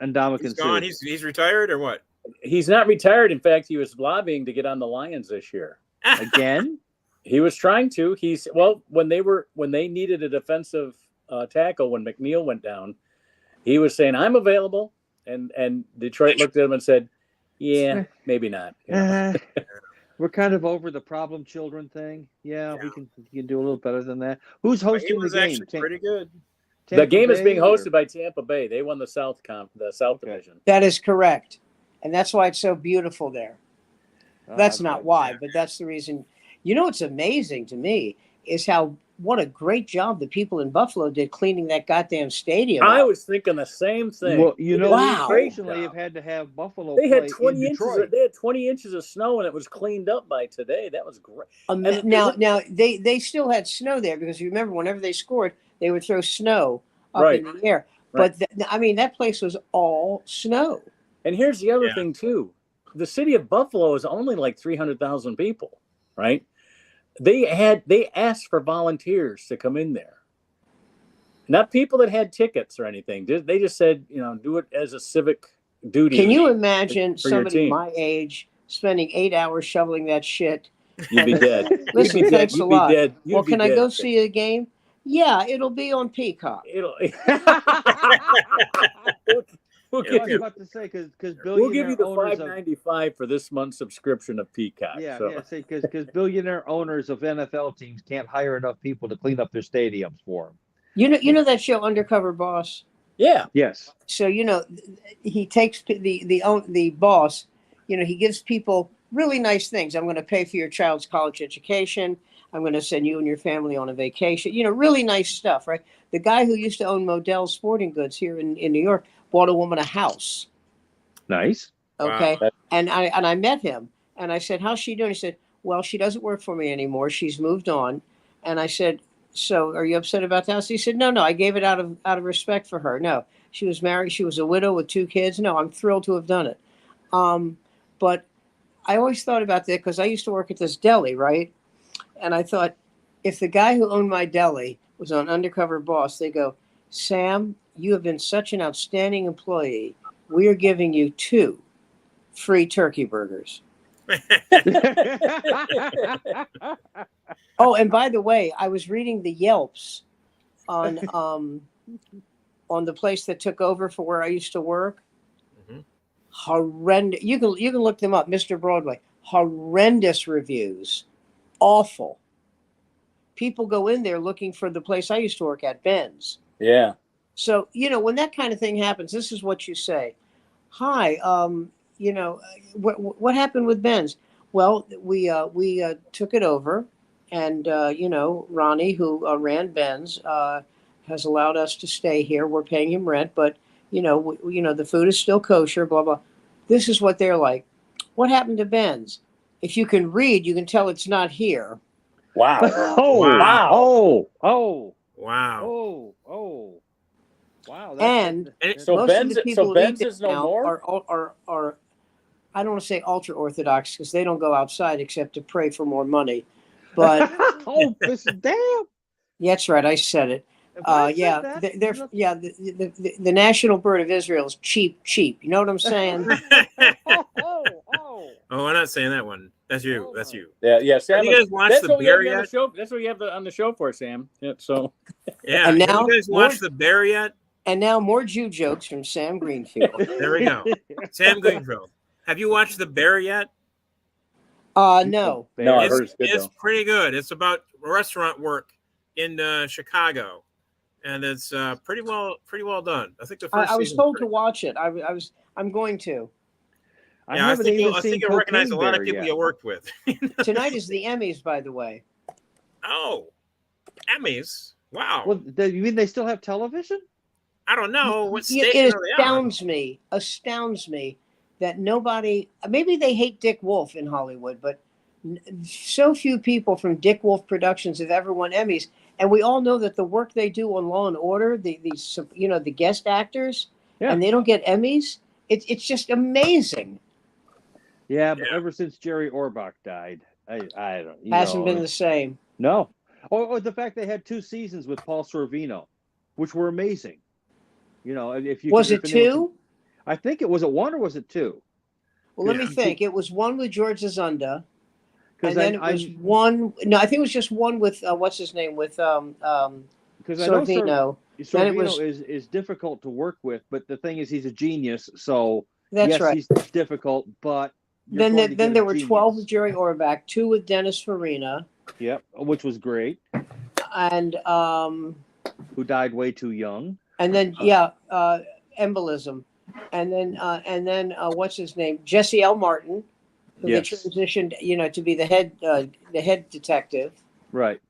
E: He's
F: gone. He's retired or what?
B: He's not retired. In fact, he was lobbying to get on the Lions this year.
E: Again?
B: He was trying to. When they needed a defensive tackle when McNeil went down, he was saying, "I'm available," and Detroit looked at him and said, "Yeah, maybe not."
E: We're kind of over the problem children thing. Yeah. We can do a little better than that. Who's hosting the game?
F: Actually pretty good.
B: The game is being hosted by Tampa Bay. They won the South Division.
D: That is correct, and that's why it's so beautiful there. That's not why, but that's the reason. What's amazing to me is what a great job the people in Buffalo did cleaning that goddamn stadium.
B: I was thinking the same thing.
E: Well, we
B: occasionally
E: have had to have Buffalo.
B: They had 20 inches. They had 20 inches of snow, and it was cleaned up by today. That was great.
D: Now they still had snow there because you remember whenever they scored, they would throw snow up in the air. But that place was all snow.
B: And here's the other thing too: the city of Buffalo is only like 300,000 people, right? They asked for volunteers to come in there, not people that had tickets or anything. They just said, do it as a civic duty.
D: Can you imagine somebody my age spending 8 hours shoveling that shit?
B: You'd be dead.
D: Listen, thanks a lot. Well, can I go see a game? Yeah, it'll be on Peacock.
B: We'll give you the $5.95 for this month's subscription of Peacock.
E: Because billionaire owners of NFL teams can't hire enough people to clean up their stadiums for them.
D: You know that show Undercover Boss?
B: Yeah.
E: Yes.
D: So he takes the boss. He gives people really nice things. I'm going to pay for your child's college education. I'm going to send you and your family on a vacation. Really nice stuff, right? The guy who used to own Modell's Sporting Goods here in New York bought a woman a house.
E: Nice.
D: Okay. Wow. And I met him and I said, "How's she doing?" He said, "Well, she doesn't work for me anymore. She's moved on." And I said, "So are you upset about the house?" He said, No, I gave it out of respect for her. No, she was married. She was a widow with 2 kids. No, I'm thrilled to have done it. But I always thought about that because I used to work at this deli, right? And I thought, if the guy who owned my deli was on Undercover Boss, they go, "Sam, you have been such an outstanding employee. We are giving you 2 free turkey burgers." Oh, and by the way, I was reading the Yelps on the place that took over for where I used to work. Mm-hmm. Horrendous. You can look them up, Mr. Broadway. Horrendous reviews. Awful. People go in there looking for the place I used to work at, Ben's.
B: Yeah.
D: So, when that kind of thing happens, this is what you say. "Hi, what happened with Ben's?" "Well, we took it over, and Ronnie, who ran Ben's, has allowed us to stay here. We're paying him rent, but the food is still kosher. Blah blah." This is what they're like. "What happened to Ben's?" If you can read, you can tell it's not here.
B: Wow!
D: Wow!
B: So Ben's is no more.
D: Are I don't want to say ultra orthodox because they don't go outside except to pray for more money. But
E: damn.
D: Yeah, that's right. I said it. Yeah, the national bird of Israel is cheap. You know what I'm saying?
F: Oh, I'm not saying that one. That's you. That's you.
B: Yeah. Sam,
F: have you guys watched The Bear yet?
B: On the show. That's what you have on the show for, Sam. Yeah, so.
F: Yeah.
D: And now,
F: have you guys watched The Bear yet?
D: And now more Jew jokes from Sam Greenfield.
F: There we go. Sam Greenfield. Have you watched The Bear yet?
D: No.
B: No, I heard it's good.
F: It's pretty good. It's about restaurant work in Chicago, and it's pretty well done. I think the first.
D: I was told to watch it. I'm going to.
F: I think you'll recognize a lot of people you worked with.
D: Tonight is the Emmys, by the way.
F: Oh, Emmys! Wow.
E: Well, you mean they still have television?
F: I don't know what station
D: it astounds me that nobody. Maybe they hate Dick Wolf in Hollywood, but so few people from Dick Wolf Productions have ever won Emmys, and we all know that the work they do on Law and Order, the guest actors, and they don't get Emmys. It's just amazing.
E: Yeah, but ever since Jerry Orbach died, I don't.
D: Hasn't been the same.
E: No. Or the fact they had 2 seasons with Paul Sorvino, which were amazing. If you
D: was it 2?
E: I think it was it 1 or was it 2?
D: Well, let me think. It was 1 with George Zunda, and then it was 1. No, I think it was just 1 with what's his name with
E: because
D: Sorvino.
E: Sorvino is difficult to work with, but the thing is, he's a genius. So
D: that's right.
E: He's difficult, but
D: then there were 12 with Jerry Orbach, 2 with Dennis Farina.
E: Yep, which was great.
D: And
E: who died way too young.
D: And then embolism, and then what's his name? Jesse L. Martin, who they transitioned, to be the head detective.
E: Right.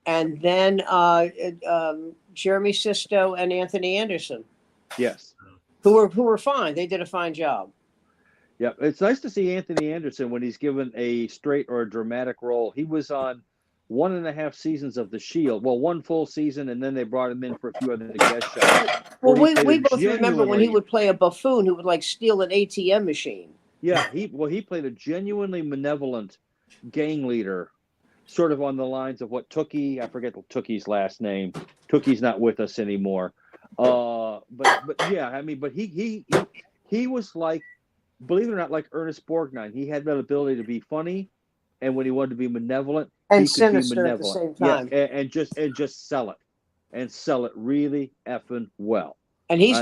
D: And then Jeremy Sisto and Anthony Anderson.
E: Yes.
D: Who were fine. They did a fine job.
E: Yeah, it's nice to see Anthony Anderson when he's given a straight or a dramatic role. He was on 1.5 seasons of The Shield. Well, 1 full season, and then they brought him in for a few other guest shows.
D: Well, we both remember when he would play a buffoon who would steal an ATM machine.
E: Yeah, he played a genuinely benevolent gang leader, sort of on the lines of what Tookie, I forget Tookie's last name. Tookie's not with us anymore. But yeah, I mean, but he was like, believe it or not, like Ernest Borgnine. He had that ability to be funny, and when he wanted to be benevolent,
D: and sinister at the same time.
E: Yeah, and just sell it really effing well.
D: And he's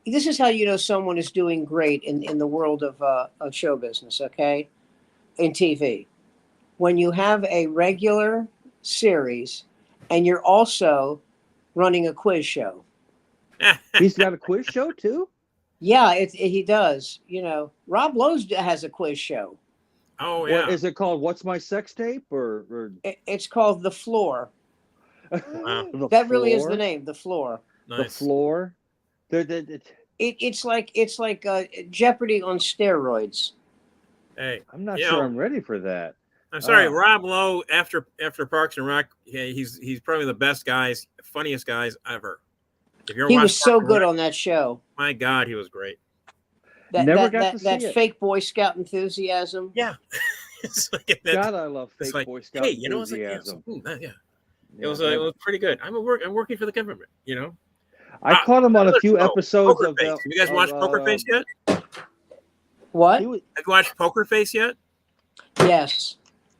D: this is how someone is doing great in the world of show business, okay? In TV. When you have a regular series and you're also running a quiz show.
E: He's got a quiz show too?
D: Yeah, he does. Rob Lowe has a quiz show.
F: Oh yeah.
E: Is it called What's My Sex Tape or?
D: It's called The Floor.
F: Wow.
D: That really is the name, The Floor.
F: Nice.
E: The Floor.
D: It's like Jeopardy on steroids.
F: Hey,
E: I'm not sure I'm ready for that.
F: I'm sorry, Rob Lowe. After Parks and Rec, he's probably the best guys, funniest guys ever.
D: He was so good on that show.
F: My God, he was great.
D: That fake Boy Scout enthusiasm.
F: Yeah.
E: God, I love fake Boy Scout enthusiasm.
F: It was pretty good. I'm working for the government.
E: I caught him on a few episodes of.
F: Have you guys watched Poker Face yet?
D: What?
F: Have you watched Poker Face yet?
D: Yes.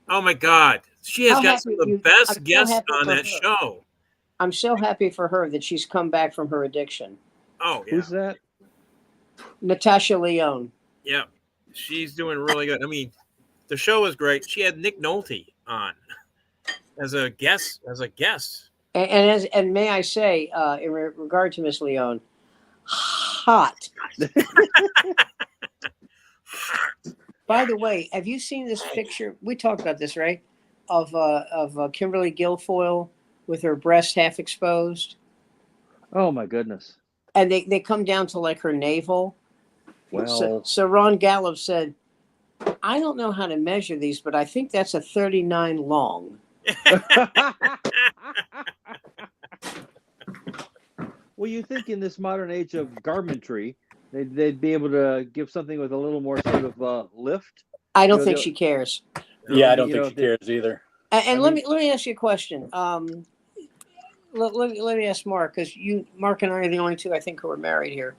F: Oh my God, she has got some of the best guests on that show.
D: I'm so happy for her that she's come back from her addiction.
F: Oh, yeah.
E: Who's that?
D: Natasha Lyonne.
F: Yeah, she's doing really good. I mean, the show is great. She had Nick Nolte on as a guest. And
D: may I say, in regard to Miss Lyonne, hot. By the way, have you seen this picture? We talked about this, right? Of Kimberly Guilfoyle with her breast half exposed.
E: Oh my goodness!
D: And they come down to her navel.
E: Well,
D: so Ron Gallup said, "I don't know how to measure these, but I think that's a 39 long."
E: Well, you think in this modern age of garmentry, they'd be able to give something with a little more sort of lift.
D: I don't think she cares.
B: Yeah, I don't think she cares either.
D: And let me ask you a question. let me ask Mark, because Mark and I are the only two I think who are married here.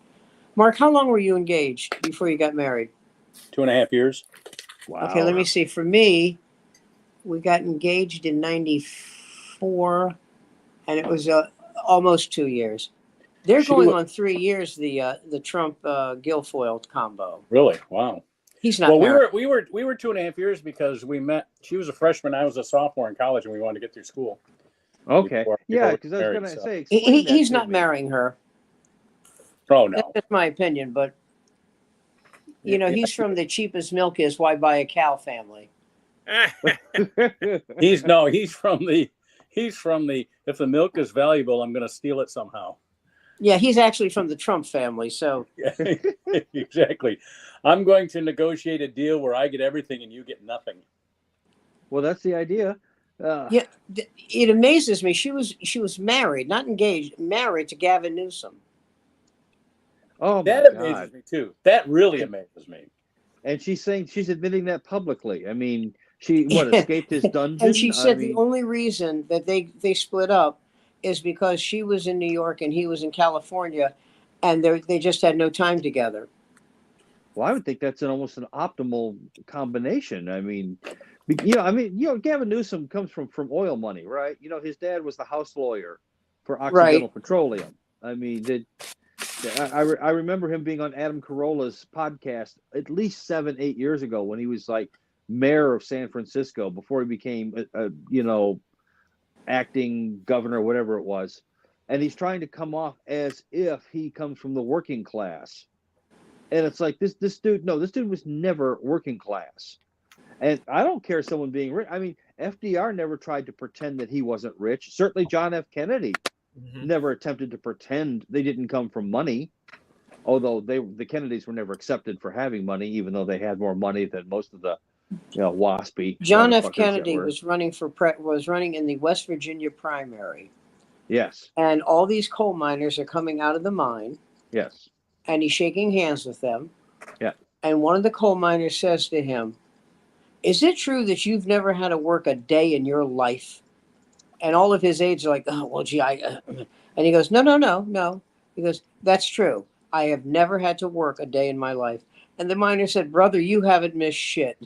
D: Mark, how long were you engaged before you got married?
B: 2.5 years.
E: Wow.
D: Okay, let me see. For me, we got engaged in 94, and it was almost 2 years. They're going on 3 years, the Trump Guilfoyle combo.
B: Really? Wow.
D: He's not
B: Well,
D: married.
B: we were 2.5 years because we met. She was a freshman, I was a sophomore in college, and we wanted to get through school.
E: Okay.
B: Before
E: Yeah,
B: we
E: because I was
B: married,
E: going to
B: so.
E: say, explain that
D: He's
E: to
D: not
E: me.
D: marrying her.
B: Oh no.
D: That's just my opinion, but you know, he's from the cheapest milk is why buy a cow family.
B: He's from the if the milk is valuable, I'm going to steal it somehow.
D: Yeah, he's actually from the Trump family, so
B: Yeah, exactly. I'm going to negotiate a deal where I get everything and you get nothing.
E: Well, that's the idea.
D: yeah, it amazes me. She was married, not engaged, married to Gavin Newsom.
E: Oh,
B: That
E: my
B: amazes
E: God.
B: me too. That really amazes me.
E: And she's admitting that publicly. I mean, she escaped his dungeon?
D: And she said the only reason that they split up is because she was in New York and he was in California, and they just had no time together.
E: Well, I would think that's almost an optimal combination. I mean, Gavin Newsom comes from oil money, right? You know, his dad was the House lawyer for Occidental Petroleum. I mean, I remember him being on Adam Carolla's podcast at least 7-8 years ago when he was like mayor of San Francisco before he became acting governor, whatever it was. And he's trying to come off as if he comes from the working class. And it's like this dude was never working class. And I don't care someone being rich. I mean, FDR never tried to pretend that he wasn't rich. Certainly John F. Kennedy never attempted to pretend they didn't come from money. Although the Kennedys were never accepted for having money, even though they had more money than most of the waspy.
D: John F. Kennedy was running in the West Virginia primary.
E: Yes.
D: And all these coal miners are coming out of the mine.
E: Yes.
D: And he's shaking hands with them.
E: Yeah.
D: And one of the coal miners says to him, "Is it true that you've never had to work a day in your life?" And all of his aides are like, "Oh, well, gee, and he goes, no. He goes, "That's true. I have never had to work a day in my life." And the miner said, "Brother, you haven't missed shit."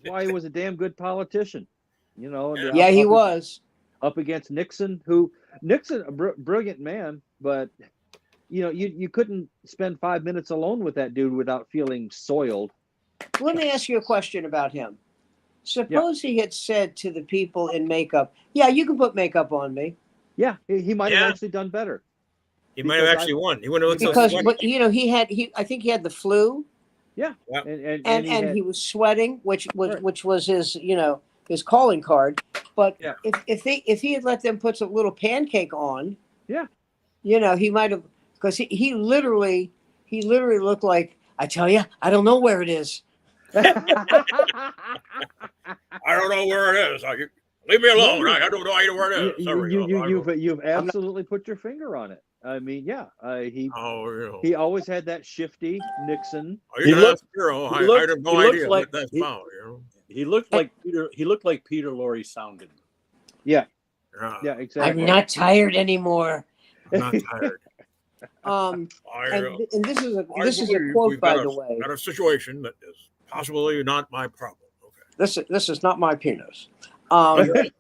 E: Why he was a damn good politician. You know.
D: Yeah, he was.
E: Up against Nixon, a brilliant man, but you couldn't spend 5 minutes alone with that dude without feeling soiled.
D: Let me ask you a question about him. Suppose he had said to the people in makeup, "Yeah, you can put makeup on me."
E: Yeah, he might have actually done better.
F: He might have actually won. He wouldn't have looked so sweaty.
D: But I think he had the flu.
E: Yeah,
D: and he was sweating, which was his his calling card. But if he had let them put a little pancake on, he might have, because he literally looked like, "I tell you, I don't know where it is."
F: I don't know where it is. Leave me alone. I don't know where it is. Sorry.
E: You've absolutely put your finger on it. I mean, he always had that shifty Nixon.
B: He looked like Peter Lorre sounded.
E: Yeah, exactly.
D: "I'm not tired anymore."
F: I'm not tired.
D: And this is a quote, by the way.
F: Got a situation that is possibly not my problem. Okay.
D: This is not my penis.
F: I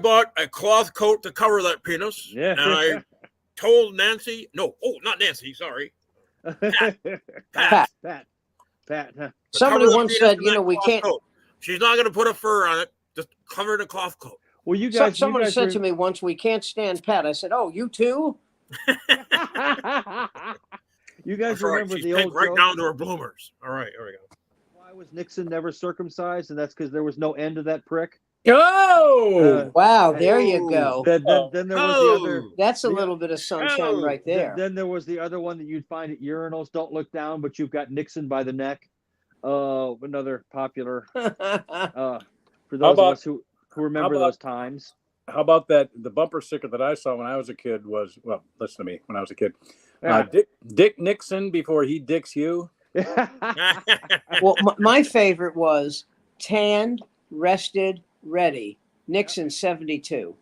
F: bought a cloth coat to cover that penis, and I told Nancy, not Nancy, sorry, Pat.
D: Somebody once said, we can't.
F: Coat. She's not going to put a fur on it; just cover the cloth coat.
E: Well, you guys.
D: Somebody said to me once, "We can't stand Pat." I said, "Oh, you too?"
E: You guys
F: that's
E: remember
F: right.
E: the
F: She's
E: old
F: right
E: joke?
F: down to her bloomers. All right, here we go.
E: Why was Nixon never circumcised? And that's because there was no end to that prick.
B: Oh,
D: wow! There you go.
E: Then there was the other.
D: That's a little bit of sunshine right there.
E: Then there was the other one that you'd find at urinals. Don't look down, but you've got Nixon by the neck. Another popular. For those of us who remember those times.
B: How about that? The bumper sticker that I saw when I was a kid was, listen to me, when I was a kid. Dick Nixon before he dicks you.
D: Well, my favorite was tanned, rested, ready. Nixon 72.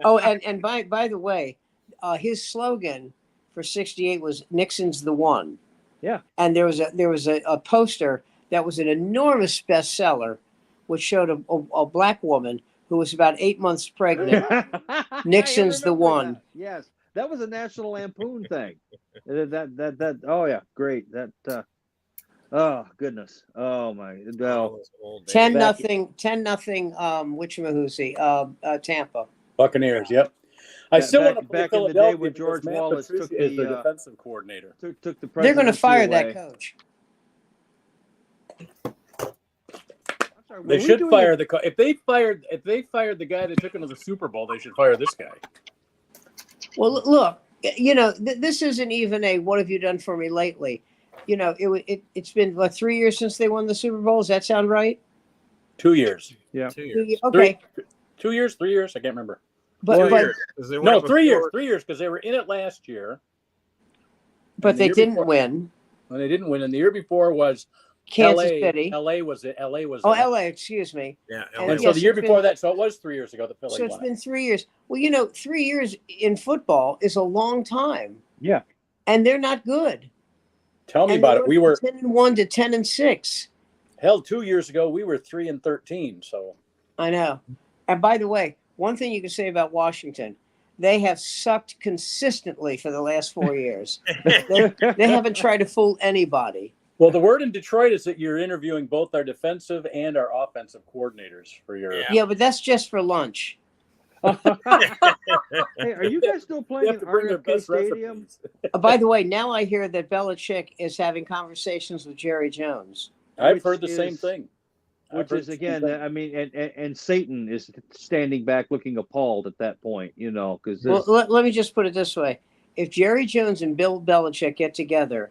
D: Oh, and by the way, his slogan for 68 was Nixon's the one.
E: Yeah.
D: And there was a poster that was an enormous bestseller, which showed a black woman who was about 8 months pregnant. Nixon's the one.
E: That. Yes, that was a National Lampoon thing. That. Oh yeah, great. That. Oh goodness. Oh my. Well,
D: 10-0. 10-0. Whatchamahoosie, Tampa.
B: Buccaneers. Yep. I still want to play
E: back in the
B: Philadelphia
E: day when George
B: because Matt
E: Wallace
B: Patricia
E: took
B: is
E: the
B: the defensive coordinator.
E: Took the
D: They're going to
E: presidency
D: fire
E: away.
D: that coach.
E: Sorry,
B: They should fire the if they fired the guy that took him to the Super Bowl, they should fire this guy.
D: Well, look, this isn't even a what have you done for me lately? It's been 3 years since they won the Super Bowl. Does that sound right?
B: 2 years.
E: Yeah.
F: 2 years.
D: Okay.
B: 2 years, 3 years, I can't remember.
D: But
F: 2 years. 'Cause they won
B: No,
F: it
B: 3 years,
F: before-
B: 3 years because they were in it last year.
D: but they didn't win.
B: And they didn't win. And the year before was
D: Kansas
B: LA.
D: City.
B: LA was it. LA was
D: Oh,
B: in it.
D: LA, excuse me.
F: Yeah.
D: And
B: And
F: LA
B: so
F: was-
B: the year
D: it's
B: before
D: been-
B: that, so it was 3 years ago that Philly
D: So it's
B: won.
D: been 3 years. Well, 3 years in football is a long time.
E: Yeah.
D: And they're not good.
B: Tell me
D: And
B: about
D: they
B: it.
D: went
B: We
D: from
B: were
D: 10-1 to 10-6.
B: hell 2 years ago. We were 3-13. So
D: I know. And by the way, one thing you can say about Washington, they have sucked consistently for the last 4 years. They haven't tried to fool anybody.
B: well, the word in Detroit is that you're interviewing both our defensive and our offensive coordinators for your.
F: Yeah.
D: Yeah, but that's just for lunch.
E: Hey, are you guys still
B: They
E: playing
B: have
E: in
B: to bring their
E: RFK
B: best
E: Stadium?
B: recipes.
D: By the way, now I hear that Belichick is having conversations with Jerry Jones.
B: I've
E: Which
B: heard the same
E: is-
B: thing. I've
E: Which
B: heard
E: is
B: the same
E: again,
B: thing.
E: I mean, and Satan is standing back, looking appalled at that point, because
D: Well, let me just put it this way. If Jerry Jones and Bill Belichick get together,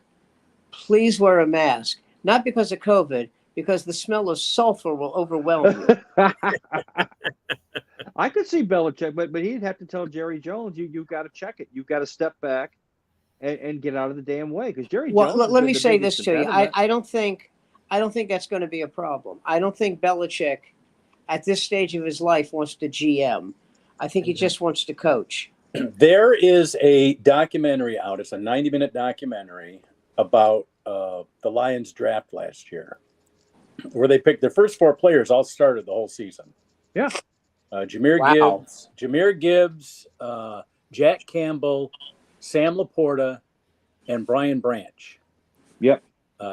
D: please wear a mask. Not because of COVID, because the smell of sulfur will overwhelm you.
E: I could see Belichick, but he'd have to tell Jerry Jones, you've got to check it. You've got to step back and get out of the damn way, because Jerry
D: Well,
E: Jones.
D: let
E: has
D: me
E: been the
D: say
E: biggest
D: this to you.
E: impediment.
D: I don't think that's going to be a problem. I don't think Belichick, at this stage of his life, wants to GM. I think he just wants to coach.
B: There is a documentary out. It's a 90-minute documentary about the Lions draft last year, where they picked their first 4 players, all started the whole season.
E: Yeah.
B: Jahmyr Gibbs, Jack Campbell, Sam Laporta, and Brian Branch.
E: Yep.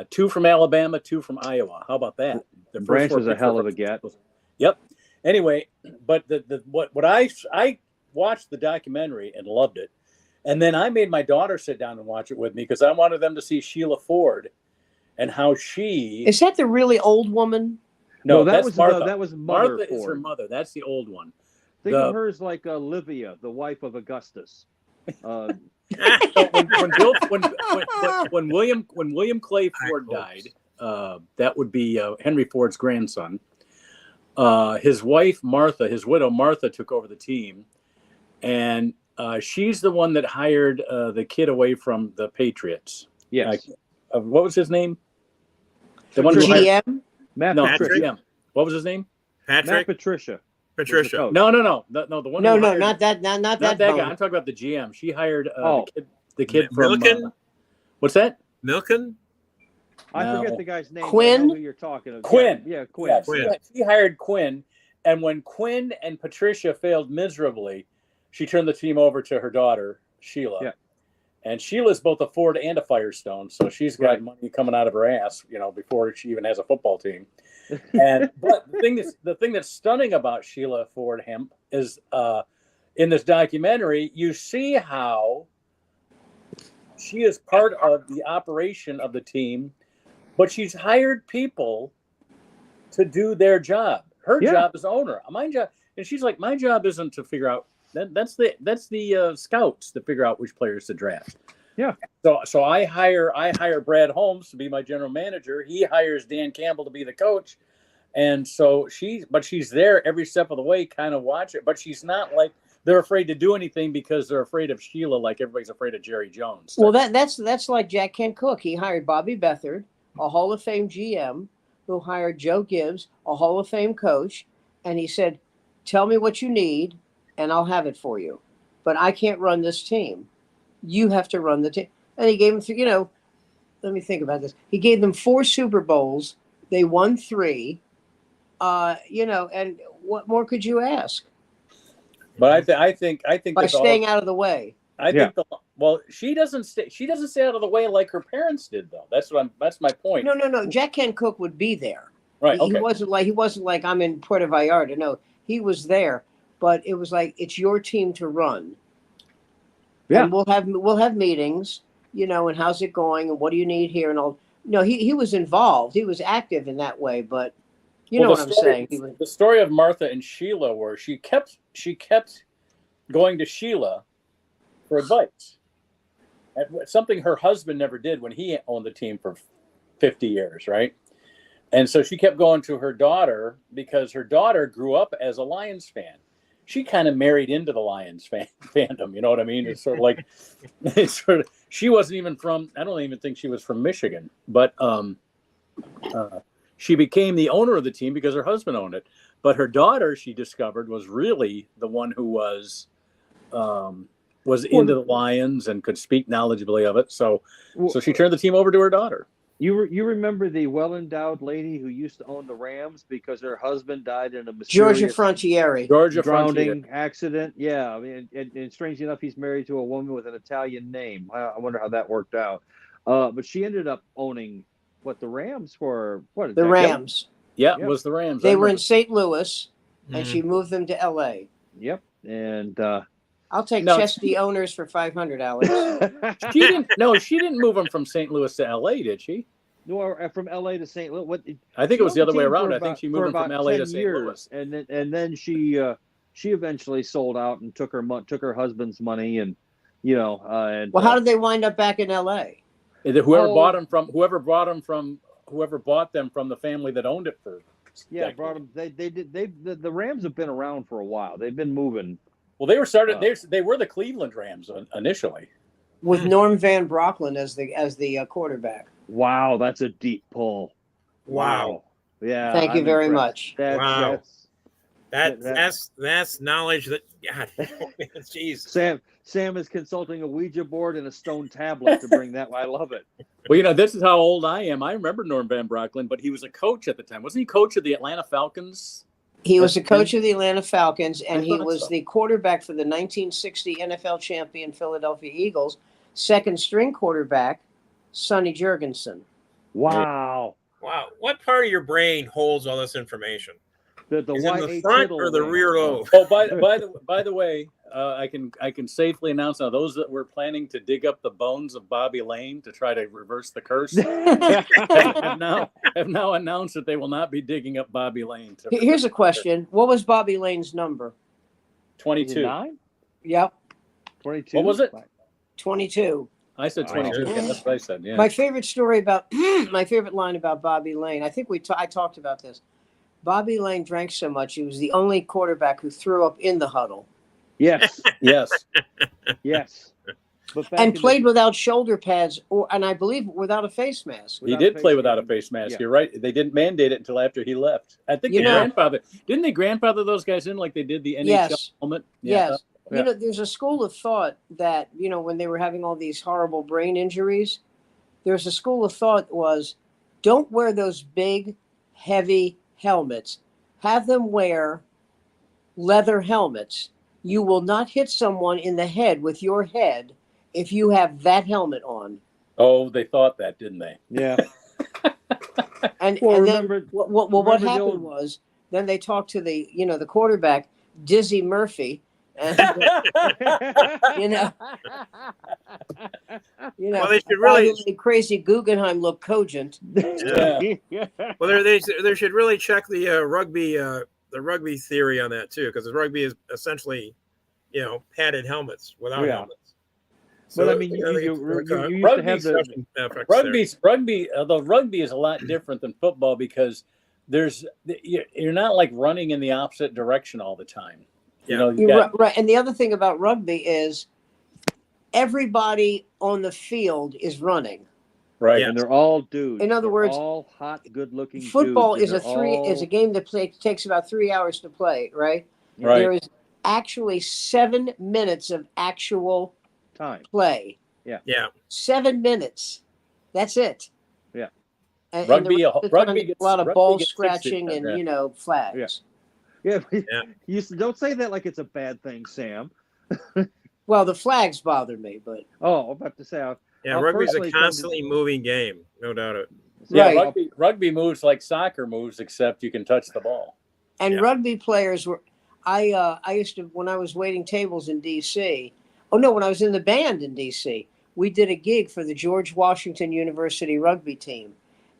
B: 2 from Alabama, 2 from Iowa. How about that? The first
E: Branch
B: 4
E: was a
B: picks
E: hell
B: were
E: of a get.
B: Yep. Anyway, but what I watched the documentary and loved it, and then I made my daughter sit down and watch it with me because I wanted them to see Sheila Ford and how she.
D: Is that the really old woman?
B: No,
E: that
B: that's
E: was
B: Martha.
E: that was Mother
B: Martha is her
E: Ford.
B: mother. That's the old one.
E: Think of hers like Livia, the wife of Augustus.
B: When William Clay Ford died, that would be Henry Ford's grandson. His wife Martha, his widow Martha, took over the team, and she's the one that hired the kid away from the Patriots.
E: Yes.
B: What was his name? The
E: one who hired-
D: GM?
E: Matt
B: No,
E: Patricia.
B: GM. What was his name?
E: Matt
F: Patrick.
E: Patricia.
F: Patricia.
E: coach.
B: No. The one.
D: No,
B: who
D: no,
B: hired-
D: not that
B: not
D: that
B: that guy.
D: bone.
B: I'm talking about the GM. She hired
E: Oh.
B: the kid from.
F: Milliken?
B: What's that?
F: Milken?
E: I
B: No.
E: forget the guy's name.
D: Quinn?
E: I know who you're talking about.
B: Quinn.
E: Yeah, Quinn.
B: Yeah,
F: Quinn.
B: she hired Quinn, and when Quinn and Patricia failed miserably, she turned the team over to her daughter Sheila.
E: Yeah.
B: And Sheila's both a Ford and a Firestone, so she's got
E: Right.
B: money coming out of her ass, before she even has a football team. But the thing that's stunning about Sheila Ford Hemp is in this documentary, you see how she is part of the operation of the team, but she's hired people to do their job. Her
E: Yeah.
B: job is owner. My job, and she's like, my job isn't to figure out. That's the scouts to figure out which players to draft.
E: Yeah.
B: So I hire Brad Holmes to be my general manager. He hires Dan Campbell to be the coach, and so she's there every step of the way, kind of watch it. But she's not like they're afraid to do anything because they're afraid of Sheila, like everybody's afraid of Jerry Jones.
D: Well, that's like Jack Kent Cooke. He hired Bobby Beathard, a Hall of Fame GM, who hired Joe Gibbs, a Hall of Fame coach, and he said, "Tell me what you need, and I'll have it for you. But I can't run this team. You have to run the team." And he gave them, let me think about this. He gave them 4 Super Bowls. They won 3. And what more could you ask?
B: But I think
D: By staying out of the way.
B: I think she doesn't stay out of the way like her parents did, though. That's my point.
D: No. Jack Kent Cooke would be there.
B: Right.
D: He wasn't like I'm in Puerto Vallarta. No, he was there, but it was like it's your team to run. Yeah. And we'll have meetings, and how's it going and what do you need here and all. No, he was involved. He was active in that way, but you know what I'm saying.
B: The story of Martha and Sheila, where she kept going to Sheila for advice. Something her husband never did when he owned the team for 50 years, right? And so she kept going to her daughter because her daughter grew up as a Lions fan. She kind of married into the Lions fandom, you know what I mean? It's sort of like, she wasn't even I don't even think she was from Michigan, but she became the owner of the team because her husband owned it. But her daughter, she discovered, was really the one who was into the Lions and could speak knowledgeably of it. So she turned the team over to her daughter.
E: You remember the well-endowed lady who used to own the Rams because her husband died in a mysterious
D: Georgia
E: drowning accident? Yeah, I mean, and strangely enough, he's married to a woman with an Italian name. I wonder how that worked out. But she ended up owning the Rams for what?
D: The Rams.
B: Yeah, it was the Rams.
D: They were in St. Louis, and she moved them to L.A.
E: Yep, and
D: I'll take Chesty owners for $500, Alex.
B: She didn't move them from St. Louis to L.A., did she?
E: No, from L.A. to St. Louis.
B: I think it was the other way around. I think she moved them from L.A. to St. Louis,
E: and then she eventually sold out and took her husband's money, and
D: how did they wind up back in L.A.?
B: Whoever bought them from the family that owned it for decades.
E: Brought them. The Rams have been around for a while. They've been moving.
B: Well, they were started. They were the Cleveland Rams initially,
D: with Norm Van Brocklin as the quarterback.
E: Wow, that's a deep pull.
F: Wow.
E: Yeah.
D: Thank you very much.
F: That's knowledge that. God, jeez.
E: Sam is consulting a Ouija board and a stone tablet to bring that. I love it.
B: Well, this is how old I am. I remember Norm Van Brocklin, but he was a coach at the time. Wasn't he coach of the Atlanta Falcons?
D: He was a coach of the Atlanta Falcons, and he was the quarterback for the 1960 NFL champion Philadelphia Eagles, second string quarterback, Sonny Jurgensen.
E: Wow.
F: Wow. What part of your brain holds all this information?
E: The
F: Is it in the front or the rear lobe?
B: Oh, by the way, I can safely announce now those that were planning to dig up the bones of Bobby Lane to try to reverse the curse have now announced that they will not be digging up Bobby Lane.
D: Here's a question: what was Bobby Lane's number?
B: 22.
D: Yep.
E: 22.
B: What was it?
D: 22.
B: I said 22. Yeah, that's what I said. Yeah.
D: My favorite line about Bobby Lane. I think I talked about this. Bobby Lane drank so much he was the only quarterback who threw up in the huddle.
E: Yes.
B: Yes.
D: And played without shoulder pads, and I believe without a face mask.
B: He did play without a face mask. Yeah. You're right. They didn't mandate it until after he left. I think didn't they grandfather those guys in like they did the NHL helmet? Yeah.
D: Yes. Yeah. There's a school of thought that, when they were having all these horrible brain injuries, there's a school of thought was, don't wear those big, heavy helmets. Have them wear leather helmets. You will not hit someone in the head with your head if you have that helmet on.
B: Oh, they thought that, didn't they?
E: Yeah.
D: and then what happened was then they talked to the quarterback, Dizzy Murphy. And,
F: well, they should really
D: made crazy Guggenheim look cogent.
F: Yeah. Well, they should really check the rugby theory on that too, because the rugby is essentially, padded helmets without helmets.
E: So, but I mean, you used to have the
B: rugby. Although rugby is a lot different than football because you're not like running in the opposite direction all the time. You know, you
D: You're
B: got,
D: right. And the other thing about rugby is everybody on the field is running.
B: right.
F: Yeah.
E: And they're all dudes.
D: In other
E: They're
D: words,
E: all hot, good-looking
D: football
E: dudes.
D: is a game that takes about 3 hours to play, right?
B: Right.
D: There is actually 7 minutes of actual
E: time.
D: play.
F: Yeah.
D: 7 minutes. That's it.
E: Yeah.
D: And
B: Rugby,
D: the rest of the time,
B: rugby gets
D: a lot of
B: rugby
D: ball
B: gets 60
D: scratching and
B: minutes.
D: flags.
E: Yeah.
F: Yeah.
E: You don't say that like it's a bad thing, Sam.
D: Well, the flags bother me, but
E: Oh, I'm about to say.
F: Yeah,
E: I'll
F: rugby's a
E: personally come
F: constantly moving game, no doubt.
B: Yeah,
D: Right.
B: rugby moves like soccer moves, except you can touch the ball.
D: and
F: Yeah.
D: rugby players were. I used to, when I was waiting tables in D.C. Oh no, when I was in the band in D.C. We did a gig for the George Washington University rugby team,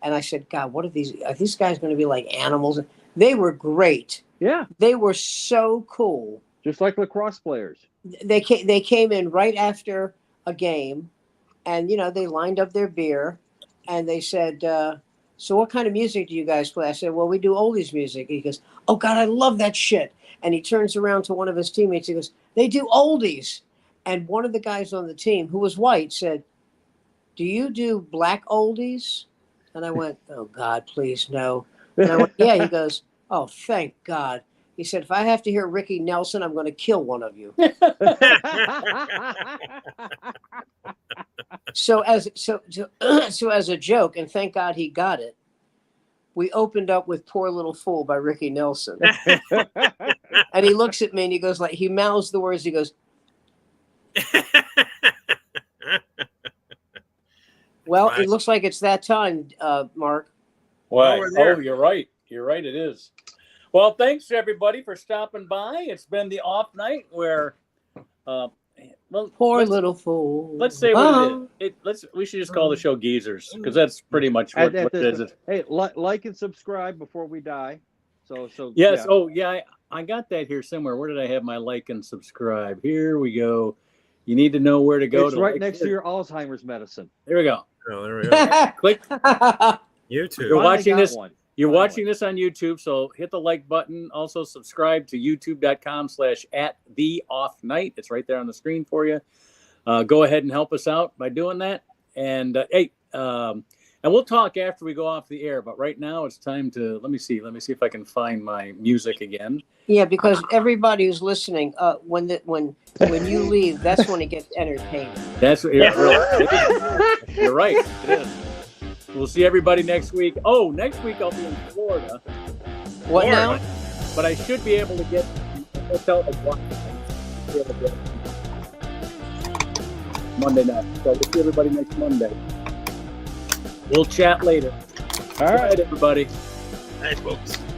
D: and I said, God, what are these guys going to be like animals? They were great.
E: Yeah,
D: They were so cool.
E: just like lacrosse players.
D: They came in right after a game, and they lined up their beer, and they said, so what kind of music do you guys play? I said, well, we do oldies music. He goes, oh God, I love that shit. And he turns around to one of his teammates. He goes, they do oldies. And one of the guys on the team, who was white, said, do you do black oldies? And I went, oh God, please no. And I went, yeah. He goes, oh, thank God. He said, if I have to hear Ricky Nelson, I'm going to kill one of you. So as a joke, and thank God he got it, we opened up with Poor Little Fool by Ricky Nelson. And he looks at me and he goes, like, he mouths the words, he goes, well, it looks like it's that time, Mark.
B: Wow.
F: we're there.
B: Oh, you're right. You're right. It is. Well, thanks to everybody for stopping by. It's been the off night where,
D: Poor Little Fool.
B: let's say what it is. We should just call the show Geezers, because that's pretty much what it is.
E: Hey, like and subscribe before we die. So
B: Yes.
E: yeah.
B: Oh, yeah. I got that here somewhere. Where did I have my like and subscribe? Here we go. You need to know where to go.
E: It's right next to your Alzheimer's medicine.
B: There we go.
F: Oh, there we go.
B: Click.
F: YouTube.
B: You're watching this.
E: One.
B: You're
E: Finally.
B: watching this on YouTube, so hit the like button. Also, subscribe to youtube.com/@theoffnight. It's right there on the screen for you. Go ahead and help us out by doing that. And and we'll talk after we go off the air. But right now, it's time to let me see if I can find my music again.
D: Yeah, because everybody who's listening, when you leave, that's when it gets entertaining.
B: That's what you're right. It is. We'll see everybody next week. Oh, next week I'll be in Florida.
D: What now?
B: But I should be able to get hotel like Monday night. So we'll see everybody next Monday. We'll chat later.
E: All right,
B: everybody.
F: Thanks, folks.